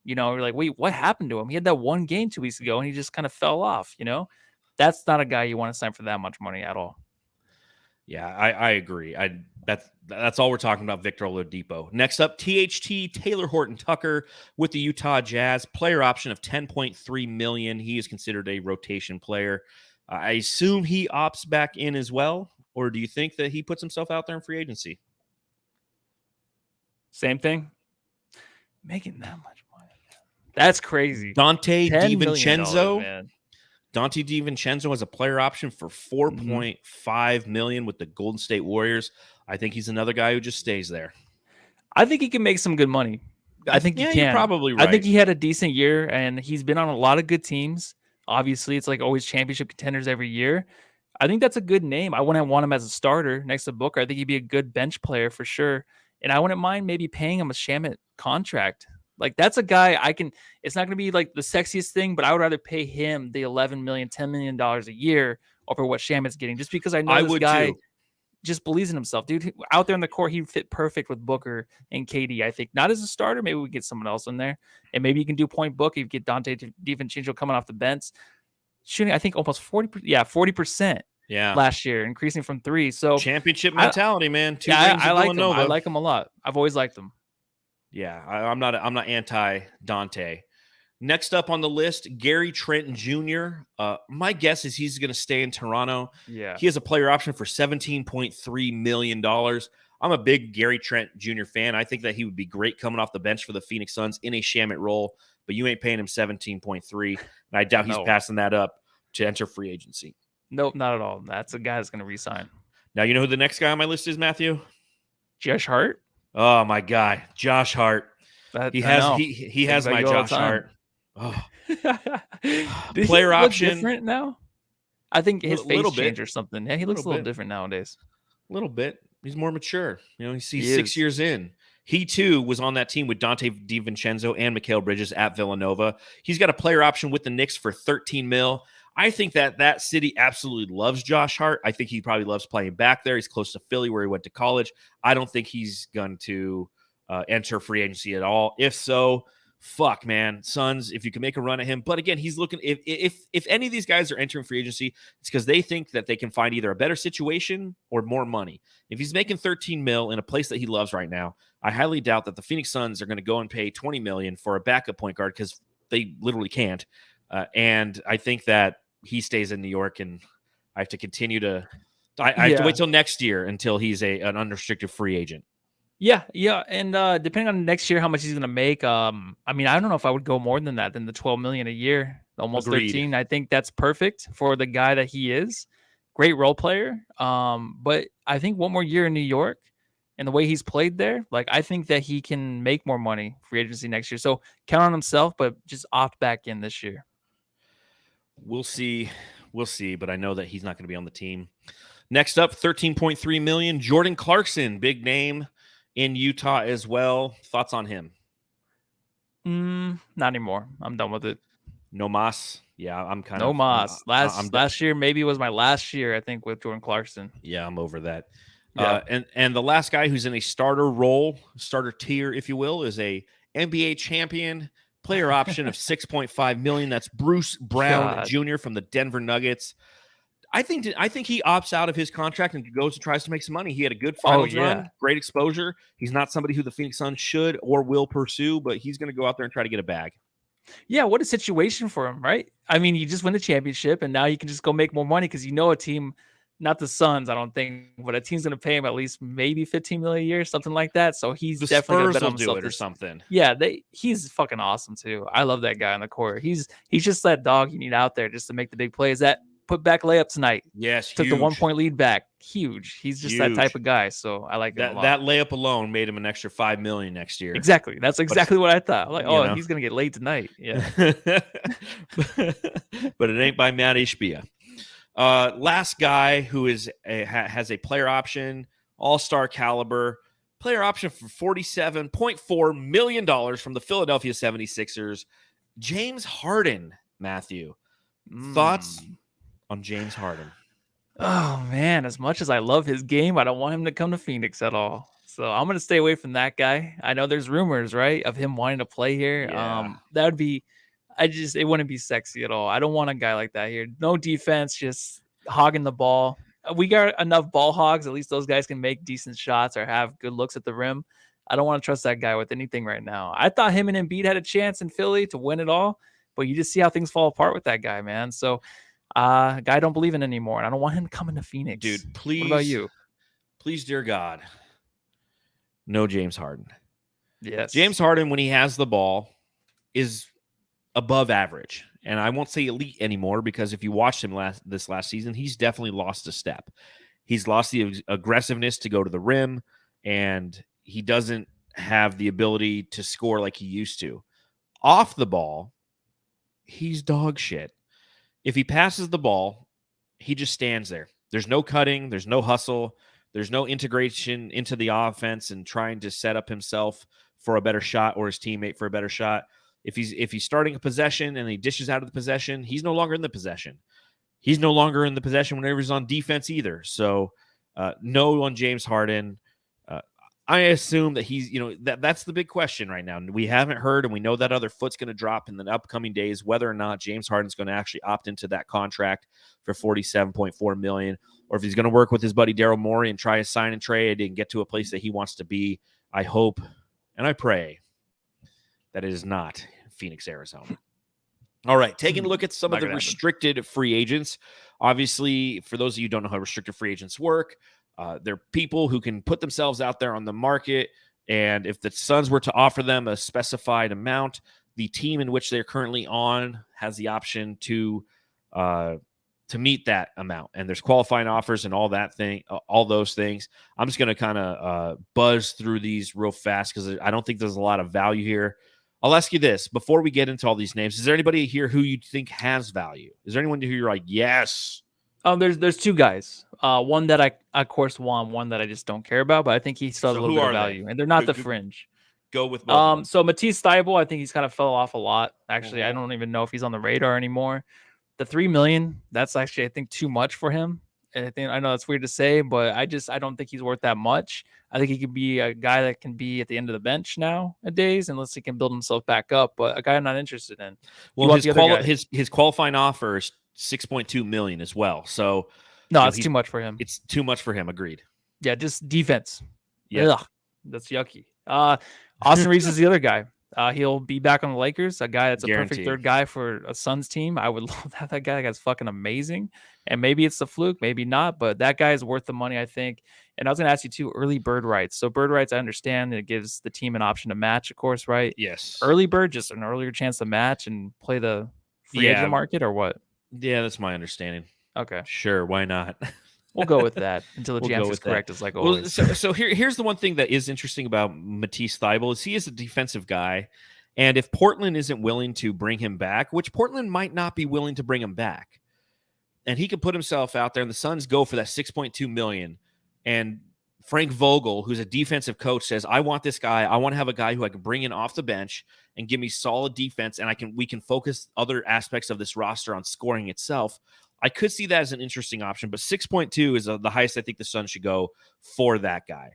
you're like, wait, what happened to him? He had that one game 2 weeks ago, and he just kind of fell off. That's not a guy you want to sign for that much money at all. Yeah, I agree. That's all we're talking about, Victor Oladipo. Next up, THT Taylor Horton Tucker with the Utah Jazz, player option of $10.3 million. He is considered a rotation player. I assume he opts back in as well, or do you think that he puts himself out there in free agency? Same thing. Making that much money. That's crazy. Dante DiVincenzo. Dante DiVincenzo has a player option for $4.5 million with the Golden State Warriors. I think he's another guy who just stays there. I think he can make some good money. I think he can. You're probably right. I think he had a decent year, and he's been on a lot of good teams. Obviously, it's like always championship contenders every year. I think that's a good name. I wouldn't want him as a starter next to Booker. I think he'd be a good bench player for sure. And I wouldn't mind maybe paying him a Shamet contract. Like, that's a guy it's not going to be like the sexiest thing, but I would rather pay him the $11 million, $10 million a year over what Shamet's getting, just because I know this guy just believes in himself. Dude, out there in the court, he'd fit perfect with Booker and KD, I think. Not as a starter. Maybe we get someone else in there. And maybe you can do point Book. You get Dante DiVincenzo coming off the bench. Shooting, I think, almost 40%. Yeah. Last year, increasing from 3. So championship mentality, man. I like him. I like him a lot. I've always liked him. Yeah, I'm not anti Dante. Next up on the list, Gary Trent Jr. My guess is he's going to stay in Toronto. Yeah, he has a player option for $17.3 million. I'm a big Gary Trent Jr. fan. I think that he would be great coming off the bench for the Phoenix Suns in a Shamet role, but you ain't paying him 17.3, and I doubt he's passing that up to enter free agency. Nope, not at all. That's a guy that's going to resign. Now, you know who the next guy on my list is, Matthew? Josh Hart. Oh my guy, Josh Hart. He has my Josh Hart. Oh. Player option different now. I think his face little changed bit. or something. Yeah, he looks a little different nowadays. A little bit. He's more mature. He's He 6 is. years in. He too was on that team with Dante DiVincenzo and Mikal Bridges at Villanova. He's got a player option with the Knicks for 13 mil. I think that city absolutely loves Josh Hart. I think he probably loves playing back there. He's close to Philly where he went to college. I don't think he's going to enter free agency at all. If so, fuck, man, Suns, if you can make a run at him. But again, he's looking, if any of these guys are entering free agency, it's because they think that they can find either a better situation or more money. If he's making 13 mil in a place that he loves right now, I highly doubt that the Phoenix Suns are going to go and pay 20 million for a backup point guard because they literally can't. And I think that he stays in New York, and I have to continue to I have to wait till next year until he's an unrestricted free agent. Yeah, and depending on next year how much he's going to make, I mean, I don't know if I would go more than that, than the 12 million a year, almost Agreed. 13. I think that's perfect for the guy that he is. Great role player. But I think one more year in New York and the way he's played there, like I think that he can make more money free agency next year. So count on himself, but just opt back in this year. We'll see, but I know that he's not going to be on the team. Next up, 13.3 million, Jordan Clarkson, big name in Utah as well. Thoughts on him? Not anymore. I'm done with it. No mas. Yeah, I'm kind no of. No mas. Last year maybe was my last year, I think, with Jordan Clarkson. Yeah, I'm over that. Yeah. And the last guy who's in a starter role, starter tier, if you will, is a NBA champion, player option of 6.5 million. That's Bruce Brown Jr. from the Denver Nuggets. I think he opts out of his contract and goes and tries to make some money. He had a good finals run, great exposure. He's not somebody who the Phoenix Suns should or will pursue, but he's going to go out there and try to get a bag. Yeah, what a situation for him, right? I mean, you just win the championship, and now you can just go make more money because you know a team, not the Suns, I don't think, but a team's going to pay him at least maybe 15 million a year, something like that. So he's definitely going to bet on himself or something. Yeah, he's fucking awesome too. I love that guy on the court. He's just that dog you need out there just to make the big plays. That put back layup tonight. Yes, took the 1-point lead back. Huge. He's just that type of guy. So I like him a lot. That layup alone made him an extra $5 million next year. Exactly. That's exactly what I thought. Like, he's gonna get laid tonight. Yeah. But it ain't by Matt Ishbia. Last guy who has a player option, all-star caliber, player option for $47.4 million from the Philadelphia 76ers, James Harden. Matthew, thoughts on James Harden? Oh, man, as much as I love his game, I don't want him to come to Phoenix at all. So I'm going to stay away from that guy. I know there's rumors, right, of him wanting to play here. Yeah. That would be – it wouldn't be sexy at all. I don't want a guy like that here. No defense, just hogging the ball. We got enough ball hogs. At least those guys can make decent shots or have good looks at the rim. I don't want to trust that guy with anything right now. I thought him and Embiid had a chance in Philly to win it all, but you just see how things fall apart with that guy, man. So – guy I don't believe in anymore, and I don't want him coming to Phoenix. Dude, please. What about you? Please, dear God, no James Harden. Yes. James Harden, when he has the ball, is above average. And I won't say elite anymore because if you watched him this last season, he's definitely lost a step. He's lost the aggressiveness to go to the rim, and he doesn't have the ability to score like he used to. Off the ball, he's dog shit. If he passes the ball, he just stands there. There's no cutting. There's no hustle. There's no integration into the offense and trying to set up himself for a better shot or his teammate for a better shot. If he's starting a possession and he dishes out of the possession, he's no longer in the possession. He's no longer in the possession whenever he's on defense either. So no on James Harden. I assume that he's, that's the big question right now. We haven't heard, and we know that other foot's going to drop in the upcoming days, whether or not James Harden's going to actually opt into that contract for $47.4 million, or if he's going to work with his buddy Daryl Morey and try to sign and trade and get to a place that he wants to be. I hope and I pray that it is not Phoenix, Arizona. All right, taking a look at some of the restricted free agents. Obviously, for those of you who don't know how restricted free agents work, they're people who can put themselves out there on the market, and if the Suns were to offer them a specified amount, the team in which they're currently on has the option to meet that amount. And there's qualifying offers and all those things. I'm just going to kind of buzz through these real fast because I don't think there's a lot of value here. I'll ask you this before we get into all these names. Is there anybody here who you think has value? Is there anyone who you're like, yes, There's two guys. One that I of course want, one that I just don't care about, but I think he still has a So little who bit of are they? value, and they're not the fringe. Go with both of them. So Matisse Thybulle, I think he's kind of fell off a lot. Actually, I don't even know if he's on the radar anymore. The 3 million, that's actually I think too much for him. And I know that's weird to say, but I don't think he's worth that much. I think he could be a guy that can be at the end of the bench nowadays, unless he can build himself back up. But a guy I'm not interested in. Well, his qualifying offer is 6.2 million as well. So no, it's too much for him. It's too much for him. Agreed. Yeah, just defense. Yeah, that's yucky. Austin Reeves is the other guy. He'll be back on the Lakers, a guy that's a perfect third guy for a Suns team. I would love to have that guy. That guy's fucking amazing. And maybe it's the fluke, maybe not, but that guy is worth the money, I think. And I was going to ask you too, early bird rights. So bird rights, I understand it gives the team an option to match, of course, right? Yes. Early bird, just an earlier chance to match and play the free agent market, or what? Yeah, that's my understanding. Okay. Sure, why not? We'll go with that until the chance is correct. It's like always. So here's the one thing that is interesting about Matisse Thybulle is he is a defensive guy. And if Portland isn't willing to bring him back, which Portland might not be willing to bring him back, and he could put himself out there and the Suns go for that 6.2 million. And Frank Vogel, who's a defensive coach, says, I want this guy. I want to have a guy who I can bring in off the bench and give me solid defense. And we can focus other aspects of this roster on scoring itself. I could see that as an interesting option, but 6.2 is the highest I think the Suns should go for that guy.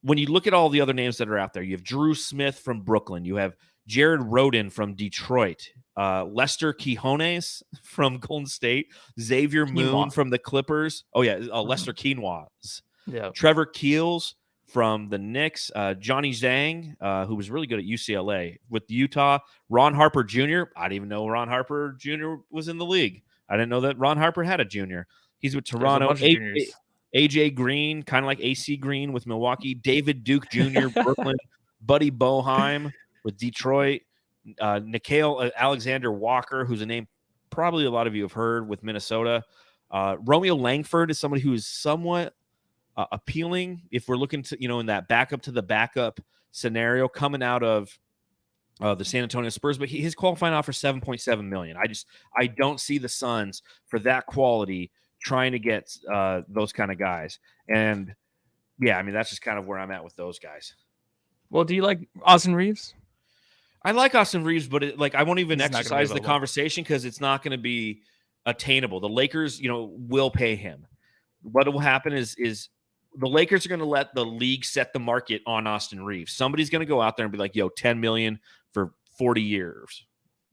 When you look at all the other names that are out there, you have Drew Smith from Brooklyn. You have Jared Roden from Detroit. Lester Quijones from Golden State. Xavier Moon from the Clippers. Oh, yeah. Lester Quinones. Yeah. Trevor Keels from the Knicks. Johnny Zhang, who was really good at UCLA with Utah. Ron Harper Jr. I didn't even know Ron Harper Jr. was in the league. I didn't know that Ron Harper had a junior. He's with Toronto. AJ Green, kind of like AC Green with Milwaukee. David Duke Jr., Brooklyn. Buddy Boeheim with Detroit. Nickeil Alexander Walker, who's a name probably a lot of you have heard with Minnesota. Romeo Langford is somebody who is somewhat appealing if we're looking to, in that backup to the backup scenario coming out of the San Antonio Spurs, but his qualifying offer is $7.7 million. I don't see the Suns for that quality trying to get those kind of guys. And yeah, I mean, that's just kind of where I'm at with those guys. Well, do you like Austin Reeves? I like Austin Reeves, but I won't even exercise the conversation because it's not going to be attainable. The Lakers, will pay him. What will happen is the Lakers are going to let the league set the market on Austin Reeves. Somebody's going to go out there and be like, 10 million for 40 years.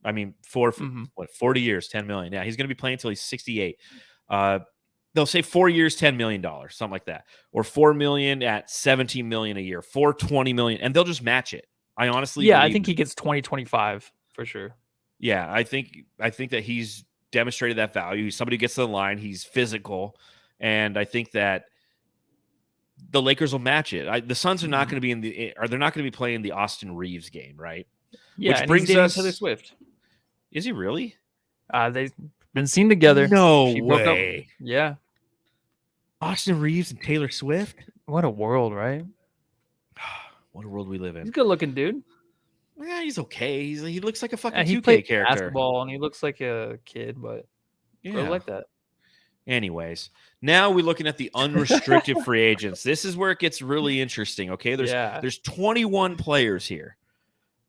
I mean, 40 years, 10 million. Yeah, he's going to be playing until he's 68. They'll say 4 years, $10 million, something like that. Or 4 million at 17 million a year, 420 million, and they'll just match it. I honestly I think he gets 2025 for sure. Yeah, I think that he's demonstrated that value. He's somebody who gets to the line, he's physical, and I think that the Lakers will match it. The Suns are not going to be they're not going to be playing the Austin Reeves game, right? Yeah, which brings us Taylor Swift. Is he really? They've been seen together. No way. Yeah. Austin Reeves and Taylor Swift? What a world, right? What a world we live in. He's a good looking dude. Yeah, he's okay. He looks like a fucking 2K he plays character. Basketball and he looks like a kid, but I like that. Anyways, now we're looking at the unrestricted free agents. This is where it gets really interesting. Okay, there's 21 players here.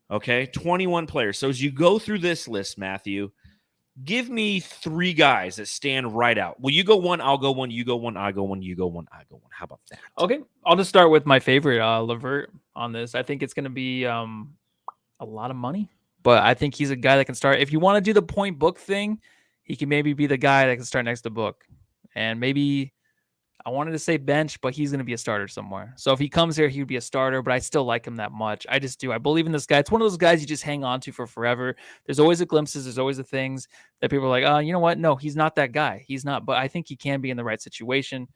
Okay, 21 players. So as you go through this list, Matthew, give me 3 guys that stand right out. Well, you go one, I'll go one, you go one, I go one, you go one, I go one. How about that? Okay, I'll just start with my favorite, LeVert, on this. I think it's going to be a lot of money, but I think he's a guy that can start. If you want to do the point book thing, he can maybe be the guy that can start next to Book. And maybe I wanted to say bench, but he's going to be a starter somewhere. So if he comes here, he would be a starter, but I still like him that much. I just do. I believe in this guy. It's one of those guys you just hang on to for forever. There's always the glimpses. There's always the things that people are like, oh, you know what? No, he's not that guy. He's not. But I think he can be in the right situation.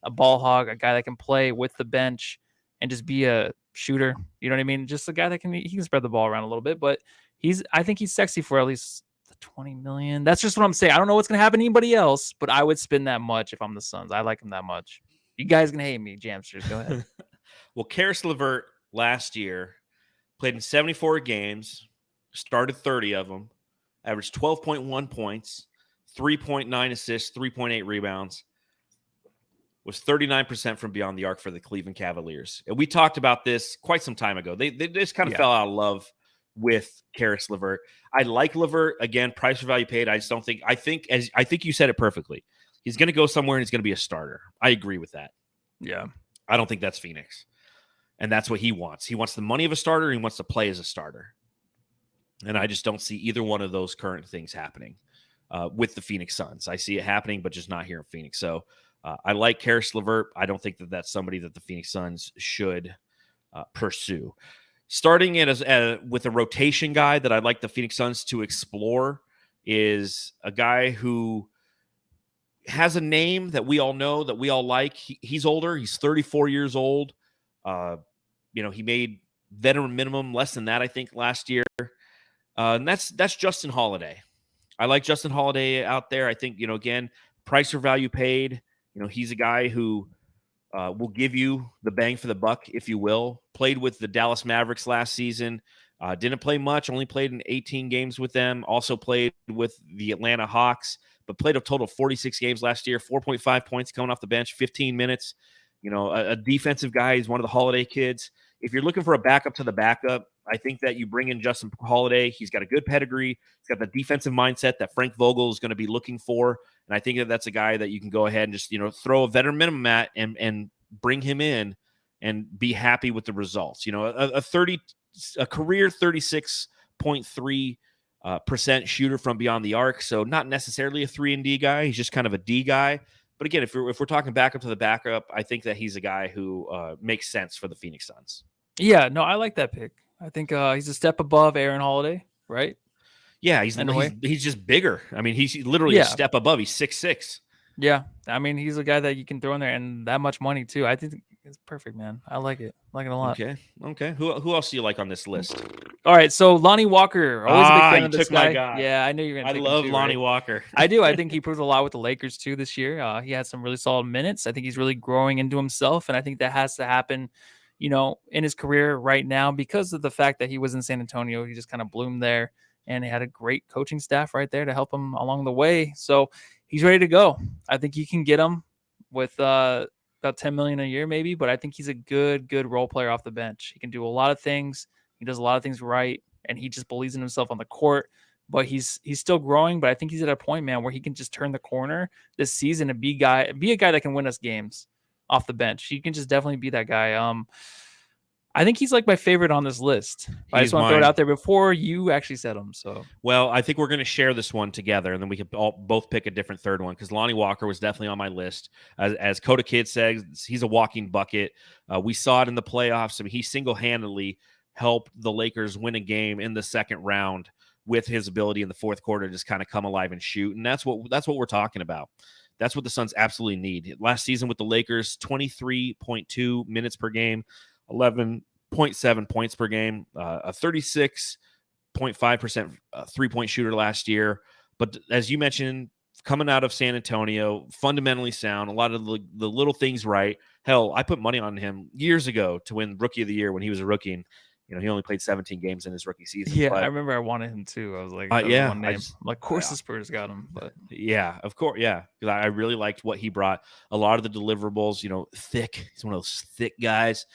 A ball hog, a guy that can play with the bench and just be a shooter. You know what I mean? Just a guy that he can spread the ball around a little bit. But I think he's sexy for at least 20 million. That's just what I'm saying. I don't know what's going to happen to anybody else, but I would spend that much if I'm the Suns. I like him that much. You guys can hate me, Jamsters. Go ahead. Well, Karis LeVert last year played in 74 games, started 30 of them, averaged 12.1 points, 3.9 assists, 3.8 rebounds, was 39% from beyond the arc for the Cleveland Cavaliers. And we talked about this quite some time ago. They just kind of fell out of love with Karis LeVert. I like LeVert. Again, price for value paid. I just don't think – I think you said it perfectly. He's going to go somewhere and he's going to be a starter. I agree with that. Yeah. I don't think that's Phoenix. And that's what he wants. He wants the money of a starter. And he wants to play as a starter. And I just don't see either one of those current things happening with the Phoenix Suns. I see it happening, but just not here in Phoenix. So I like Karis LeVert. I don't think that that's somebody that the Phoenix Suns should pursue. Starting it with a rotation guy that I'd like the Phoenix Suns to explore is a guy who has a name that we all know, that we all like. He's older. He's 34 years old. He made veteran minimum, less than that, I think, last year. And that's Justin Holiday. I like Justin Holiday out there. I think, again, price or value paid. He's a guy who will give you the bang for the buck, if you will. Played with the Dallas Mavericks last season. Didn't play much, only played in 18 games with them. Also played with the Atlanta Hawks, but played a total of 46 games last year. 4.5 points coming off the bench, 15 minutes. A defensive guy. He's one of the Holiday kids. If you're looking for a backup to the backup, I think that you bring in Justin Holiday. He's got a good pedigree. He's got the defensive mindset that Frank Vogel is going to be looking for. And I think that that's a guy that you can go ahead and just, throw a veteran minimum at and bring him in and be happy with the results. A career 36.3% shooter from beyond the arc. So not necessarily a 3-and-D guy. He's just kind of a D guy. But again, if we're talking backup to the backup, I think that he's a guy who makes sense for the Phoenix Suns. Yeah, no, I like that pick. I think he's a step above Aaron Holiday, right? Yeah, he's just bigger. I mean, he's literally a step above. He's 6'6". Yeah, I mean, he's a guy that you can throw in there, and that much money too. I think it's perfect, man. I like it. I like it a lot. Okay. Who else do you like on this list? All right, so Lonnie Walker. Always a big fan of this guy. My guy. Yeah, I knew you were going to. I love Lonnie Walker. I do. I think he proved a lot with the Lakers too this year. He had some really solid minutes. I think he's really growing into himself, and I think that has to happen, in his career right now because of the fact that he was in San Antonio. He just kind of bloomed there, and he had a great coaching staff right there to help him along the way. So he's ready to go. I think you can get him with about $10 million a year, maybe, but I think he's a good role player off the bench. He can do a lot of things. He does a lot of things right, and he just believes in himself on the court. But he's still growing. But I think he's at a point, man, where he can just turn the corner this season and be a guy that can win us games off the bench. He can just definitely be that guy. I think he's like my favorite on this list. I just want to throw it out there before you actually said him. So, well, I think we're going to share this one together, and then we could both pick a different third one because Lonnie Walker was definitely on my list. As Coda Kid says, he's a walking bucket. We saw it in the playoffs. I mean, he single-handedly helped the Lakers win a game in the second round with his ability in the fourth quarter to just kind of come alive and shoot, and that's what we're talking about. That's what the Suns absolutely need. Last season with the Lakers, 23.2 minutes per game. 11.7 points per game, a 36.5% three-point shooter last year. But as you mentioned, coming out of San Antonio, fundamentally sound, a lot of the little things right. Hell, I put money on him years ago to win Rookie of the Year when he was a rookie. And, he only played 17 games in his rookie season. Yeah, but I remember I wanted him too. I was like, yeah, one name. Of course the Spurs got him. But yeah, of course, yeah, because I really liked what he brought. A lot of the deliverables, thick. He's one of those thick guys.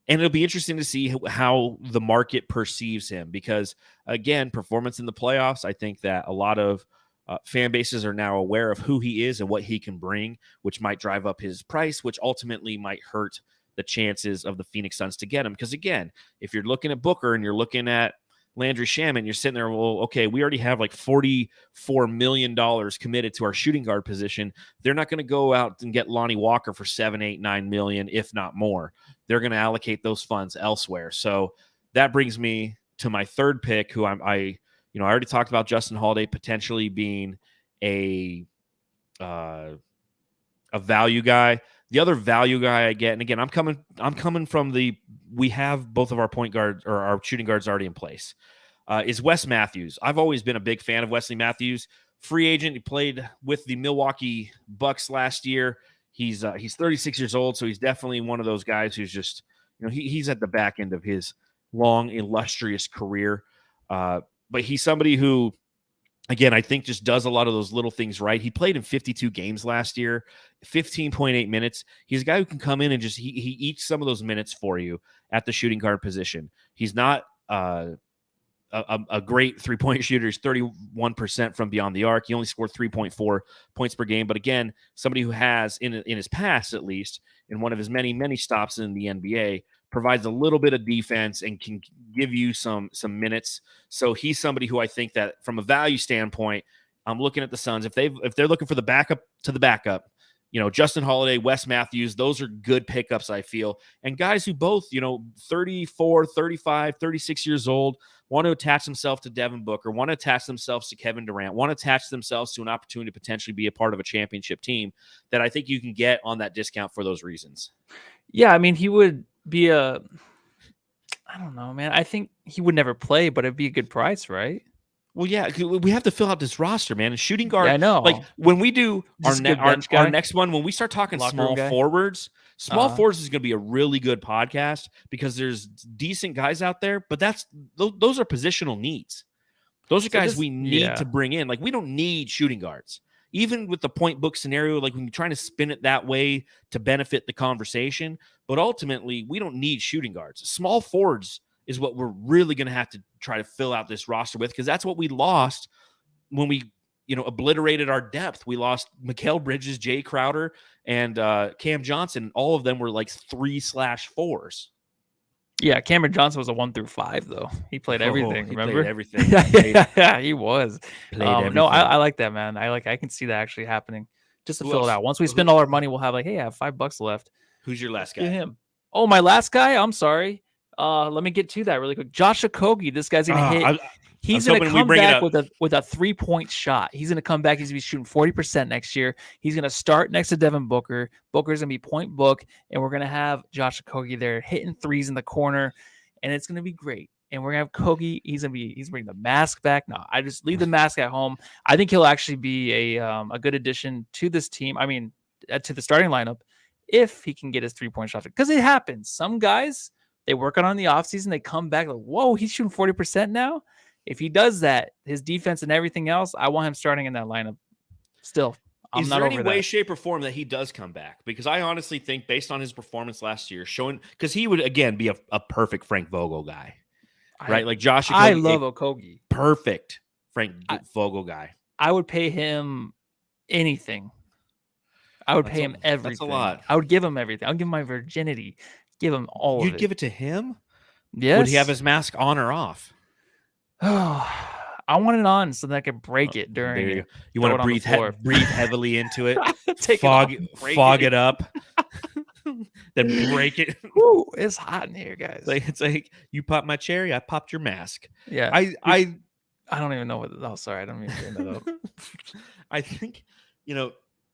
And it'll be interesting to see how the market perceives him because, again, performance in the playoffs, I think that a lot of fan bases are now aware of who he is and what he can bring, which might drive up his price, which ultimately might hurt the chances of the Phoenix Suns to get him. Because, again, if you're looking at Booker and you're looking at Landry Shamet, you're sitting there, well, okay, we already have like $44 million committed to our shooting guard position. They're not going to go out and get Lonnie Walker for $7, $8, $9 million, if not more. They're going to allocate those funds elsewhere. So that brings me to my third pick, who I already talked about Justin Holiday potentially being a value guy. The other value guy I get, and again, I'm coming from we have both of our point guards or our shooting guards already in place, is Wes Matthews. I've always been a big fan of Wesley Matthews. Free agent. He played with the Milwaukee Bucks last year. He's 36 years old, so he's definitely one of those guys who's just, he's at the back end of his long, illustrious career. But he's somebody who again, I think just does a lot of those little things right. He played in 52 games last year, 15.8 minutes. He's a guy who can come in and just he eats some of those minutes for you at the shooting guard position. He's not a great three-point shooter. He's 31% from beyond the arc. He only scored 3.4 points per game. But again, somebody who has, in his past at least, in one of his many stops in the NBA, provides a little bit of defense and can give you some minutes. So he's somebody who I think that from a value standpoint, I'm looking at the Suns. If they're looking for the backup to the backup, Justin Holiday, Wes Matthews, those are good pickups, I feel. And guys who both, 34, 35, 36 years old, want to attach themselves to Devin Booker, want to attach themselves to Kevin Durant, want to attach themselves to an opportunity to potentially be a part of a championship team, that I think you can get on that discount for those reasons. Yeah, I mean, he would be I don't know, man. I think he would never play, but it'd be a good price, right? Well, yeah, we have to fill out this roster, man. And shooting guard, yeah, I know. Like when we do our next one, when we start talking small forwards, forwards is going to be a really good podcast because there's decent guys out there, but those are positional needs. Those are guys we need to bring in. Like, we don't need shooting guards. Even with the point book scenario, like when you're trying to spin it that way to benefit the conversation, but ultimately we don't need shooting guards. Small forwards is what we're really going to have to try to fill out this roster with, because that's what we lost when we, obliterated our depth. We lost Mikal Bridges, Jay Crowder, and Cam Johnson. All of them were like 3/4s. Yeah, Cameron Johnson was a 1 through 5 though. He played everything. Remember? Played everything. Yeah, he was. No, I like that, man. I can see that actually happening. Just to fill it out. Once we spend all our money, we'll have like, hey, I have $5 left. Who's your last guy? Get him. Oh, my last guy. I'm sorry. Let me get to that really quick. Josh Okogie. This guy's gonna hit. He's going to come back with a 3-point shot. He's going to come back. He's going to be shooting 40% next year. He's going to start next to Devin Booker. Booker's going to be point book, and we're going to have Josh Okogie there hitting threes in the corner, and it's going to be great. And we're going to have Kogi. He's bringing the mask back. No, I just leave the mask at home. I think he'll actually be a good addition to this team. I mean, to the starting lineup, if he can get his 3-point shot. Because it happens. Some guys, they work on in the offseason. They come back like, whoa, he's shooting 40% now. If he does that, his defense and everything else, I want him starting in that lineup. Still, is there any way, shape, or form that he does come back? Because I honestly think, based on his performance last year, because he would again be a perfect Frank Vogel guy, right? Like Josh Okogie, I love Okogie. Perfect Frank Vogel guy. I would pay him anything. I would pay him everything. That's a lot. I would give him everything. I'll give him my virginity. Give him all of it. You'd give it to him? Yes. Would he have his mask on or off? I want it on so that I can break it during it. You want to breathe heavily into it, fog it up, then break it. Ooh, it's hot in here, guys. It's like you popped my cherry, I popped your mask. Yeah, I don't even know what. Oh, sorry, I don't mean to bring that up. I think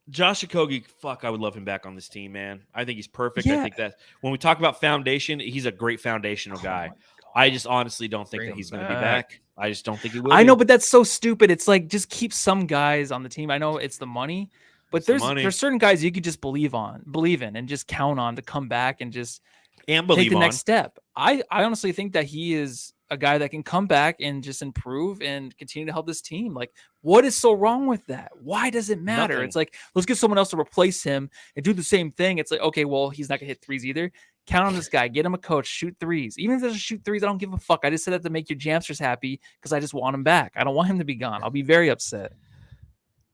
Josh Okogie, I would love him back on this team, man. I think he's perfect. Yeah. I think that when we talk about foundation, he's a great foundational guy. I just honestly don't think that he's going to be back. I just don't think he will. I know, but that's so stupid. It's like, just keep some guys on the team. I know it's the money, but there's certain guys you could just believe in, and just count on to come back and just take the next step. I honestly think that he is a guy that can come back and just improve and continue to help this team. Like, what is so wrong with that? Why does it matter? Nothing. It's like, let's get someone else to replace him and do the same thing. It's like, okay, well, he's not gonna hit threes either. Count on this guy. Get him a coach. Shoot threes. Even if there's a shoot threes, I don't give a fuck. I just said that to make your Jamsters happy because I just want him back. I don't want him to be gone. I'll be very upset.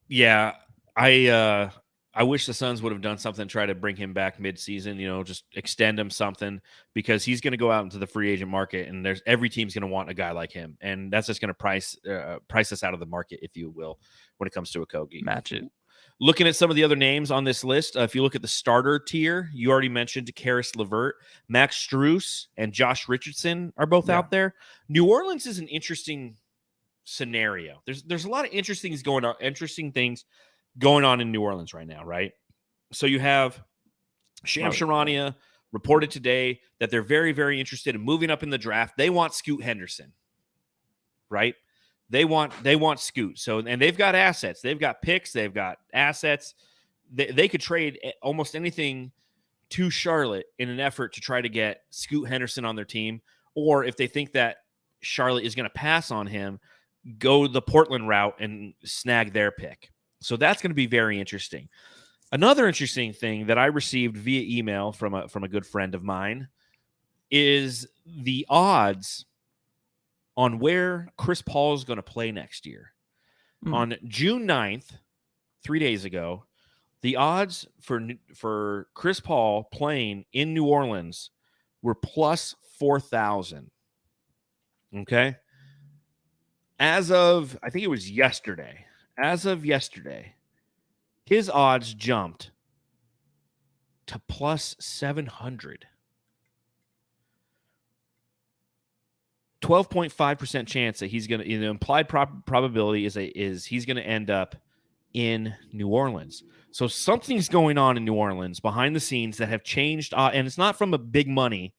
Yeah, I wish the Suns would have done something to try to bring him back mid-season, just extend him something, because he's going to go out into the free agent market, and every team's going to want a guy like him, and that's just going to price us out of the market, if you will, when it comes to Okogie. Match it. Looking at some of the other names on this list, if you look at the starter tier, you already mentioned Karis LeVert, Max Strus, and Josh Richardson are both out there. New Orleans is an interesting scenario. There's a lot of interesting things going on in New Orleans right now, right? So you have Shams Charania reported today that they're very, very interested in moving up in the draft. They want Scoot Henderson, right? They want Scoot. So, and they've got assets. They've got picks. They've got assets. They could trade almost anything to Charlotte in an effort to try to get Scoot Henderson on their team. Or if they think that Charlotte is going to pass on him, go the Portland route and snag their pick. So that's going to be very interesting. Another interesting thing that I received via email from a good friend of mine is the odds on where Chris Paul is going to play next year. On June 9th, 3 days ago, the odds for Chris Paul playing in New Orleans were plus 4,000. Okay? As of, I think it was yesterday, his odds jumped to plus 700. 12.5% chance that he's going to, the implied probability is he's going to end up in New Orleans. So something's going on in New Orleans behind the scenes that have changed, and it's not from a big money.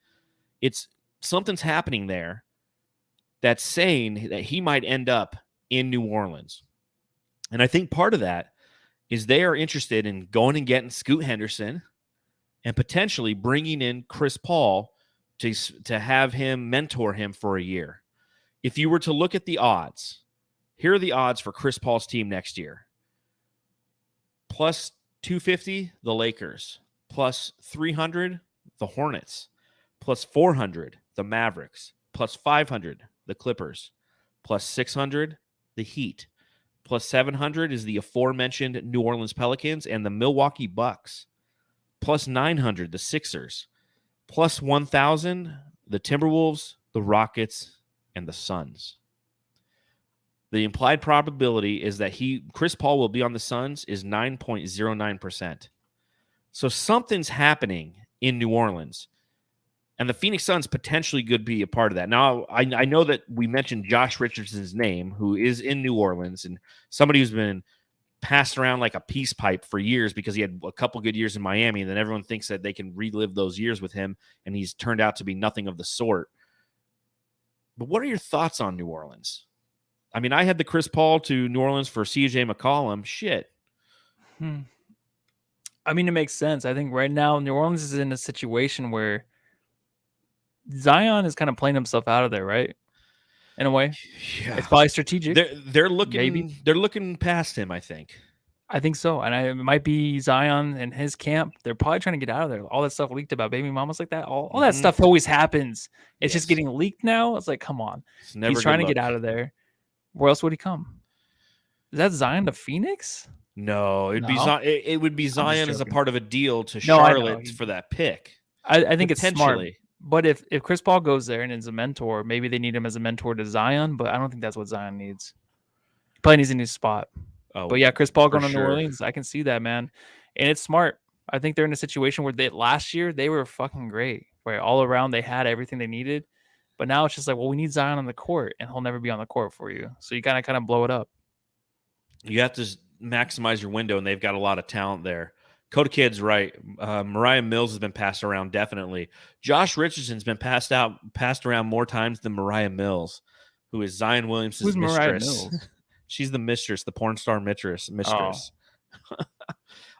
It's something's happening there that's saying that he might end up in New Orleans. And I think part of that is they are interested in going and getting Scoot Henderson and potentially bringing in Chris Paul to have him mentor him for a year. If you were to look at the odds, here are the odds for Chris Paul's team next year. Plus 250, the Lakers. Plus 300, the Hornets. Plus 400, the Mavericks. Plus 500, the Clippers. Plus 600, the Heat. Plus 700 is the aforementioned New Orleans Pelicans and the Milwaukee Bucks. Plus 900, the Sixers. Plus 1,000, the Timberwolves, the Rockets, and the Suns. The implied probability is that Chris Paul will be on the Suns is 9.09%. So something's happening in New Orleans. And the Phoenix Suns potentially could be a part of that. Now, I know that we mentioned Josh Richardson's name, who is in New Orleans, and somebody who's been passed around like a peace pipe for years because he had a couple good years in Miami, and then everyone thinks that they can relive those years with him, and he's turned out to be nothing of the sort. But what are your thoughts on New Orleans? I mean, I had the Chris Paul to New Orleans for CJ McCollum. Shit. I mean, it makes sense. I think right now New Orleans is in a situation where Zion is kind of playing himself out of there, right? In a way, yeah. It's probably strategic. They're looking past him, I think. I think so, and it might be Zion and his camp. They're probably trying to get out of there. All that stuff leaked about baby mamas like that. All that stuff always happens. It's just getting leaked now. It's like, come on. He's trying to get out of there. Where else would he come? Is that Zion to Phoenix? No, it would be Zion as a part of a deal to Charlotte for that pick. I think it's smart. But if Chris Paul goes there and is a mentor, maybe they need him as a mentor to Zion, but I don't think that's what Zion needs. He probably needs a new spot. Oh, but yeah, Chris Paul going to New Orleans, I can see that, man. And it's smart. I think they're in a situation where last year they were fucking great. Right? All around they had everything they needed. But now it's just like, well, we need Zion on the court, and he'll never be on the court for you. So you kind of blow it up. You have to maximize your window, and they've got a lot of talent there. Coda Kid's right. Mariah Mills has been passed around, definitely. Josh Richardson's been passed around more times than Mariah Mills, who is Zion Williamson's mistress. Mariah Mills? She's the mistress, the porn star mistress. Oh.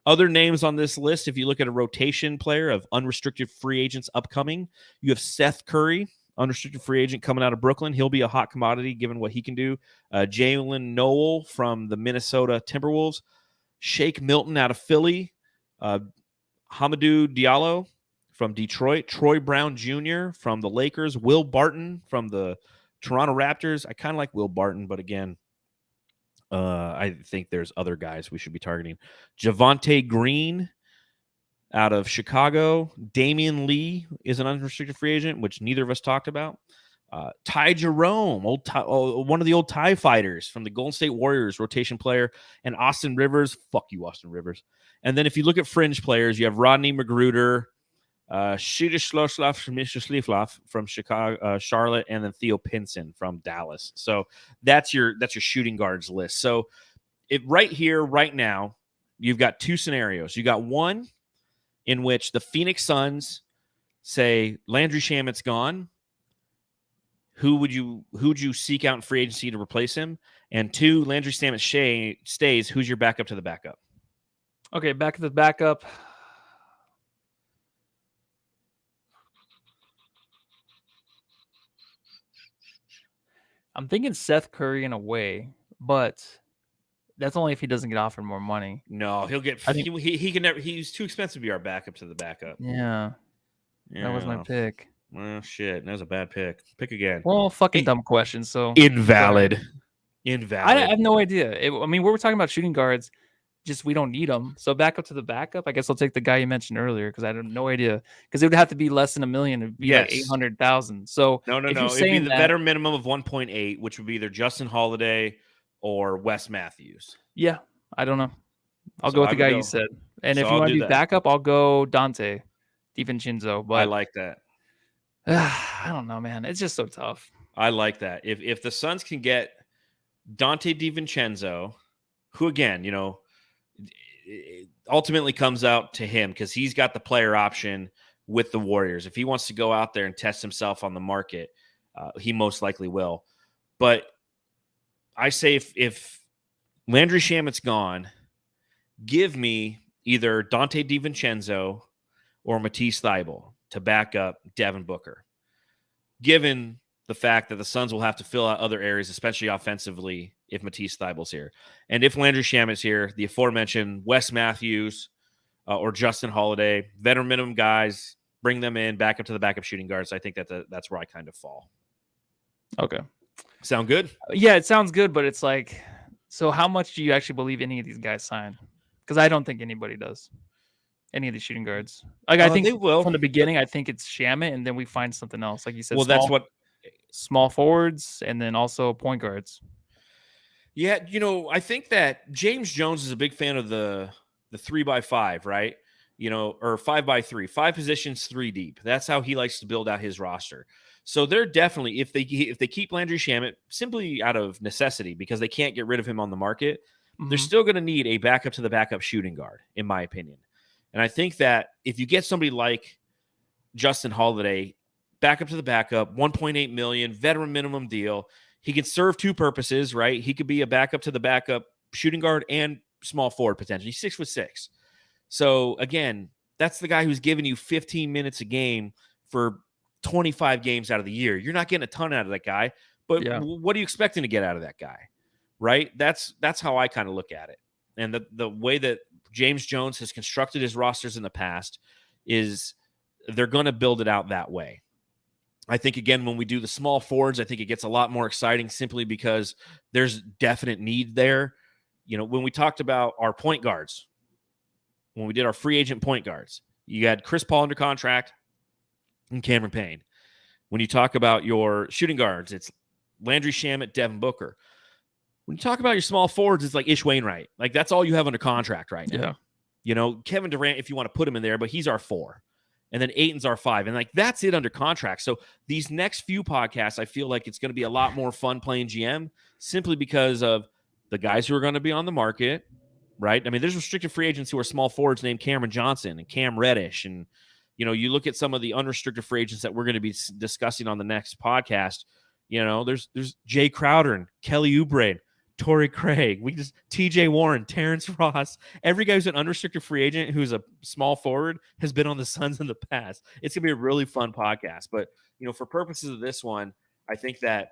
Other names on this list, if you look at a rotation player of unrestricted free agents upcoming, you have Seth Curry, unrestricted free agent coming out of Brooklyn. He'll be a hot commodity given what he can do. Jalen Noel from the Minnesota Timberwolves. Shake Milton out of Philly. Hamidou Diallo from Detroit, Troy Brown Jr. from the Lakers, Will Barton from the Toronto Raptors. I kind of like Will Barton, but again, I think there's other guys we should be targeting. Javonte Green out of Chicago. Damian Lee is an unrestricted free agent, which neither of us talked about. Ty Jerome, one of the old TIE fighters from the Golden State Warriors, rotation player, and Austin Rivers. Fuck you, Austin Rivers. And then if you look at fringe players, you have Rodney Magruder, Schliefloff from Chicago, Charlotte, and then Theo Pinson from Dallas. So that's your shooting guards list. So right here, right now, you've got two scenarios. You got one in which the Phoenix Suns say Landry Shamet's gone. Who would you seek out in free agency to replace him? And two, Landry Shamet stays. Who's your backup to the backup? Okay, back to the backup. I'm thinking Seth Curry in a way, but that's only if he doesn't get offered more money. No, he'll get. I think He can never. He's too expensive to be our backup to the backup. yeah, that was my Yeah. pick. Well, shit. That was a bad pick. Pick again. Well, fucking dumb question. So Invalid. I have no idea. I mean, we were talking about shooting guards. Just we don't need them. So backup to the backup. I guess I'll take the guy you mentioned earlier because I have no idea. Because it would have to be less than $1 million. It'd be like 800,000. So no. if you're It'd saying be the veteran minimum of 1.8, which would be either Justin Holiday or Wes Matthews. Yeah, I don't know. I'll go with the guy you said. And if you want to do backup, I'll go Dante DiVincenzo. But I like that. I don't know, man. It's just so tough. I like that. If the Suns can get Dante DiVincenzo, who again, you know, it ultimately comes out to him because he's got the player option with the Warriors. If he wants to go out there and test himself on the market, he most likely will. But I say if Landry Shamet's gone, give me either Dante DiVincenzo or Matisse Thybulle to back up Devin Booker, given the fact that the Suns will have to fill out other areas, especially offensively, if Matisse Thybulle's here. And if Landry Shamet's here, the aforementioned Wes Matthews or Justin Holiday, veteran minimum guys, bring them in, back up to the backup shooting guards. I think that's where I kind of fall. Okay. Sound good? Yeah, it sounds good, but it's like, so how much do you actually believe any of these guys sign? Because I don't think anybody does. Any of these shooting guards. Like I think they will. From the beginning, I think it's Shamet, and then we find something else. Like you said, that's what small forwards and then also point guards. Yeah, you know, I think that James Jones is a big fan of the 3x5, right? You know, or 5x3, 5 positions, 3 deep. That's how he likes to build out his roster. So they're definitely, if they keep Landry Shamet simply out of necessity because they can't get rid of him on the market, they're still going to need a backup to the backup shooting guard, in my opinion. And I think that if you get somebody like Justin Holiday, backup to the backup, 1.8 million, veteran minimum deal, he can serve 2 purposes, right? He could be a backup to the backup shooting guard and small forward potentially. He's 6'6". So again, that's the guy who's giving you 15 minutes a game for 25 games out of the year. You're not getting a ton out of that guy, but what are you expecting to get out of that guy? Right? That's how I kind of look at it. And the way that James Jones has constructed his rosters in the past is they're going to build it out that way. I think, again, when we do the small forwards, I think it gets a lot more exciting simply because there's definite need there. You know, when we talked about our point guards, when we did our free agent point guards, you had Chris Paul under contract and Cameron Payne. When you talk about your shooting guards, it's Landry Shamet, Devin Booker. When you talk about your small forwards, it's like Ish Wainwright. Like, that's all you have under contract right now. Yeah. You know, Kevin Durant, if you want to put him in there, but he's our 4. And then Ayton's our 5. And, like, that's it under contract. So these next few podcasts, I feel like it's going to be a lot more fun playing GM simply because of the guys who are going to be on the market, right? I mean, there's restricted free agents who are small forwards named Cameron Johnson and Cam Reddish. And, you know, you look at some of the unrestricted free agents that we're going to be discussing on the next podcast. You know, there's Jay Crowder and Kelly Oubre, Torrey Craig, TJ Warren, Terrence Ross. Every guy who's an unrestricted free agent who's a small forward has been on the Suns in the past. It's going to be a really fun podcast. But, you know, for purposes of this one, I think that,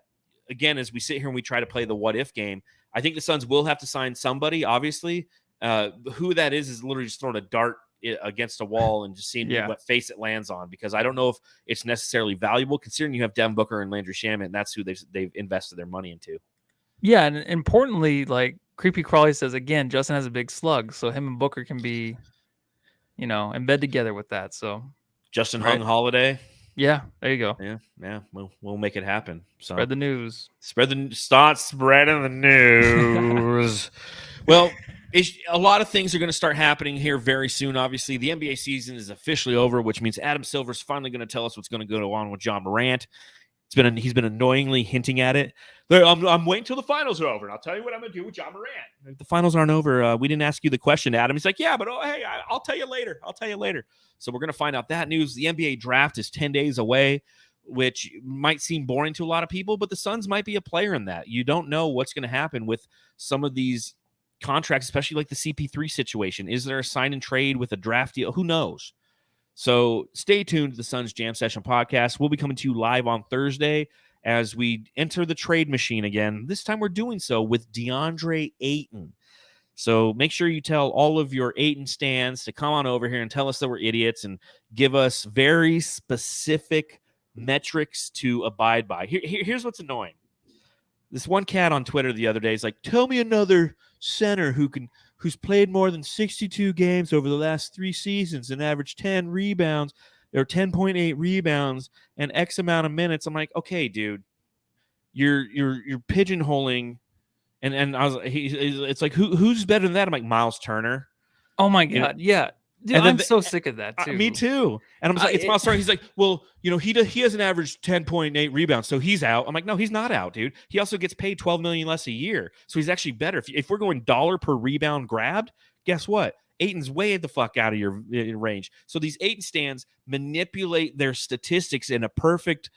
again, as we sit here and we try to play the what-if game, I think the Suns will have to sign somebody, obviously. Who that is literally just throwing a dart against a wall and just seeing what face it lands on, because I don't know if it's necessarily valuable considering you have Devin Booker and Landry Shamet, and that's who they've invested their money into. Yeah, and importantly, like Creepy Crawly says, again, Justin has a big slug, so him and Booker can be, you know, in bed together with that. So Justin hung Holiday. Yeah, there you go. Yeah. We'll make it happen. So spread the news. Start spreading the news. Well, a lot of things are going to start happening here very soon. Obviously, the NBA season is officially over, which means Adam Silver's finally going to tell us what's going to go on with John Morant. He's been annoyingly hinting at it. I'm waiting till the finals are over, and I'll tell you what I'm going to do with John Morant. The finals aren't over. We didn't ask you the question, Adam. He's like, yeah, but hey, I'll tell you later. So we're going to find out that news. The NBA draft is 10 days away, which might seem boring to a lot of people, but the Suns might be a player in that. You don't know what's going to happen with some of these contracts, especially like the CP3 situation. Is there a sign and trade with a draft deal? Who knows? So stay tuned to the Suns Jam Session podcast. We'll be coming to you live on Thursday as we enter the trade machine again. This time we're doing so with DeAndre Ayton. So make sure you tell all of your Ayton stands to come on over here and tell us that we're idiots and give us very specific metrics to abide by. Here's what's annoying. This one cat on Twitter the other day is like, tell me another center who's played more than 62 games over the last 3 seasons and averaged 10 rebounds or 10.8 rebounds and X amount of minutes. I'm like, okay, dude, you're pigeonholing. And I was, it's like, who's better than that? I'm like, Miles Turner. Oh my God, yeah. Dude, I'm so sick of that too. Me too. And I'm like, it's Miles Turner. He's like, well, he hasn't averaged 10.8 rebounds, so he's out. I'm like, no, he's not out, dude. He also gets paid $12 million less a year, so he's actually better. If we're going dollar per rebound grabbed, guess what? Ayton's way the fuck out of your range. So these Ayton stands manipulate their statistics in a perfect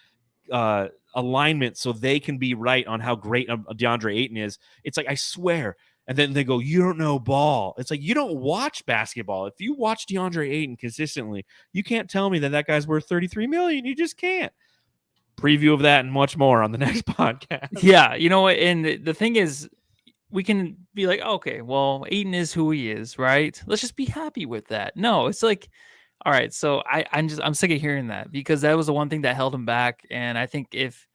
alignment so they can be right on how great DeAndre Ayton is. It's like, I swear. And then they go, you don't know ball. It's like, you don't watch basketball. If you watch DeAndre Ayton consistently, you can't tell me that guy's worth $33 million. You just can't. Preview of that and much more on the next podcast. Yeah, you know what? And the thing is, we can be like, okay, well, Ayton is who he is, right? Let's just be happy with that. No, it's like, all right. So I'm sick of hearing that, because that was the one thing that held him back. And I think if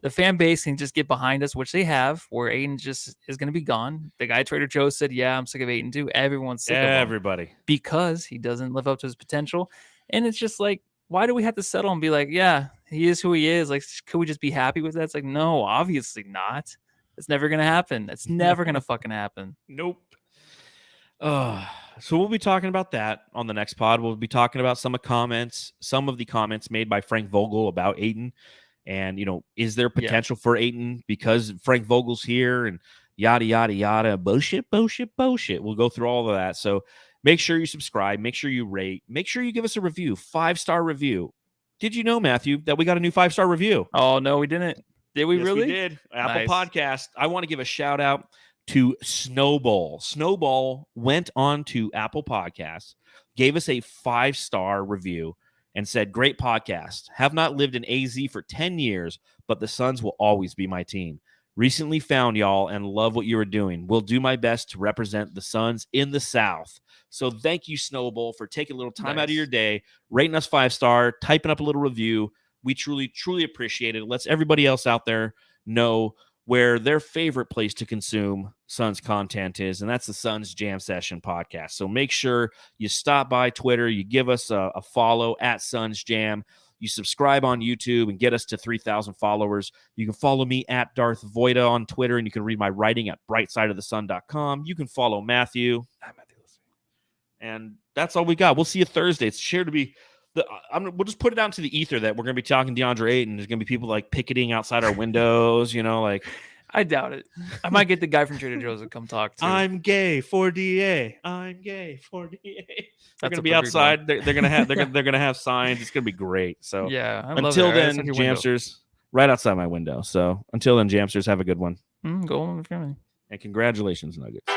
the fan base can just get behind us, which they have, where Ayton just is going to be gone. The guy Trader Joe said, yeah, I'm sick of Ayton too. Everyone's sick of him. Everybody. Because he doesn't live up to his potential. And it's just like, why do we have to settle and be like, yeah, he is who he is? Like, could we just be happy with that? It's like, no, obviously not. It's never going to happen. It's never going to fucking happen. Nope. So we'll be talking about that on the next pod. We'll be talking about some of the comments made by Frank Vogel about Ayton. And, is there potential for Ayton because Frank Vogel's here and yada, yada, yada, bullshit. We'll go through all of that. So make sure you subscribe. Make sure you rate. Make sure you give us a review, 5-star review. Did you know, Matthew, that we got a new 5-star review? Oh, no, we didn't. Did we really? We did. Apple Podcast. I want to give a shout out to Snowball. Snowball went on to Apple Podcasts, gave us a 5-star review, and said, great podcast. Have not lived in AZ for 10 years, but the Suns will always be my team. Recently found y'all and love what you are doing. Will do my best to represent the Suns in the South. So thank you, Snowball, for taking a little time out of your day, rating us 5-star, typing up a little review. We truly, truly appreciate it. It lets everybody else out there know where their favorite place to consume Suns content is, and that's the Suns Jam Session podcast. So make sure you stop by Twitter, you give us a follow at Suns Jam, you subscribe on YouTube and get us to 3,000 followers. You can follow me at Darth Voida on Twitter, and you can read my writing at brightsideofthesun.com. You can follow Matthew. And that's all we got. We'll see you Thursday. It's sure to be... we'll just put it out to the ether that we're going to be talking DeAndre Ayton. There's going to be people like picketing outside our windows, like. I doubt it. I might get the guy from Trader Joe's to come talk to. I'm gay for DA. I'm gay for DA. They're going to be outside. They're going to have they're going to have signs. It's going to be great. So yeah. Until then, Jamsters, right outside my window. So until then, Jamsters, have a good one. Go on with family. And congratulations, Nuggets.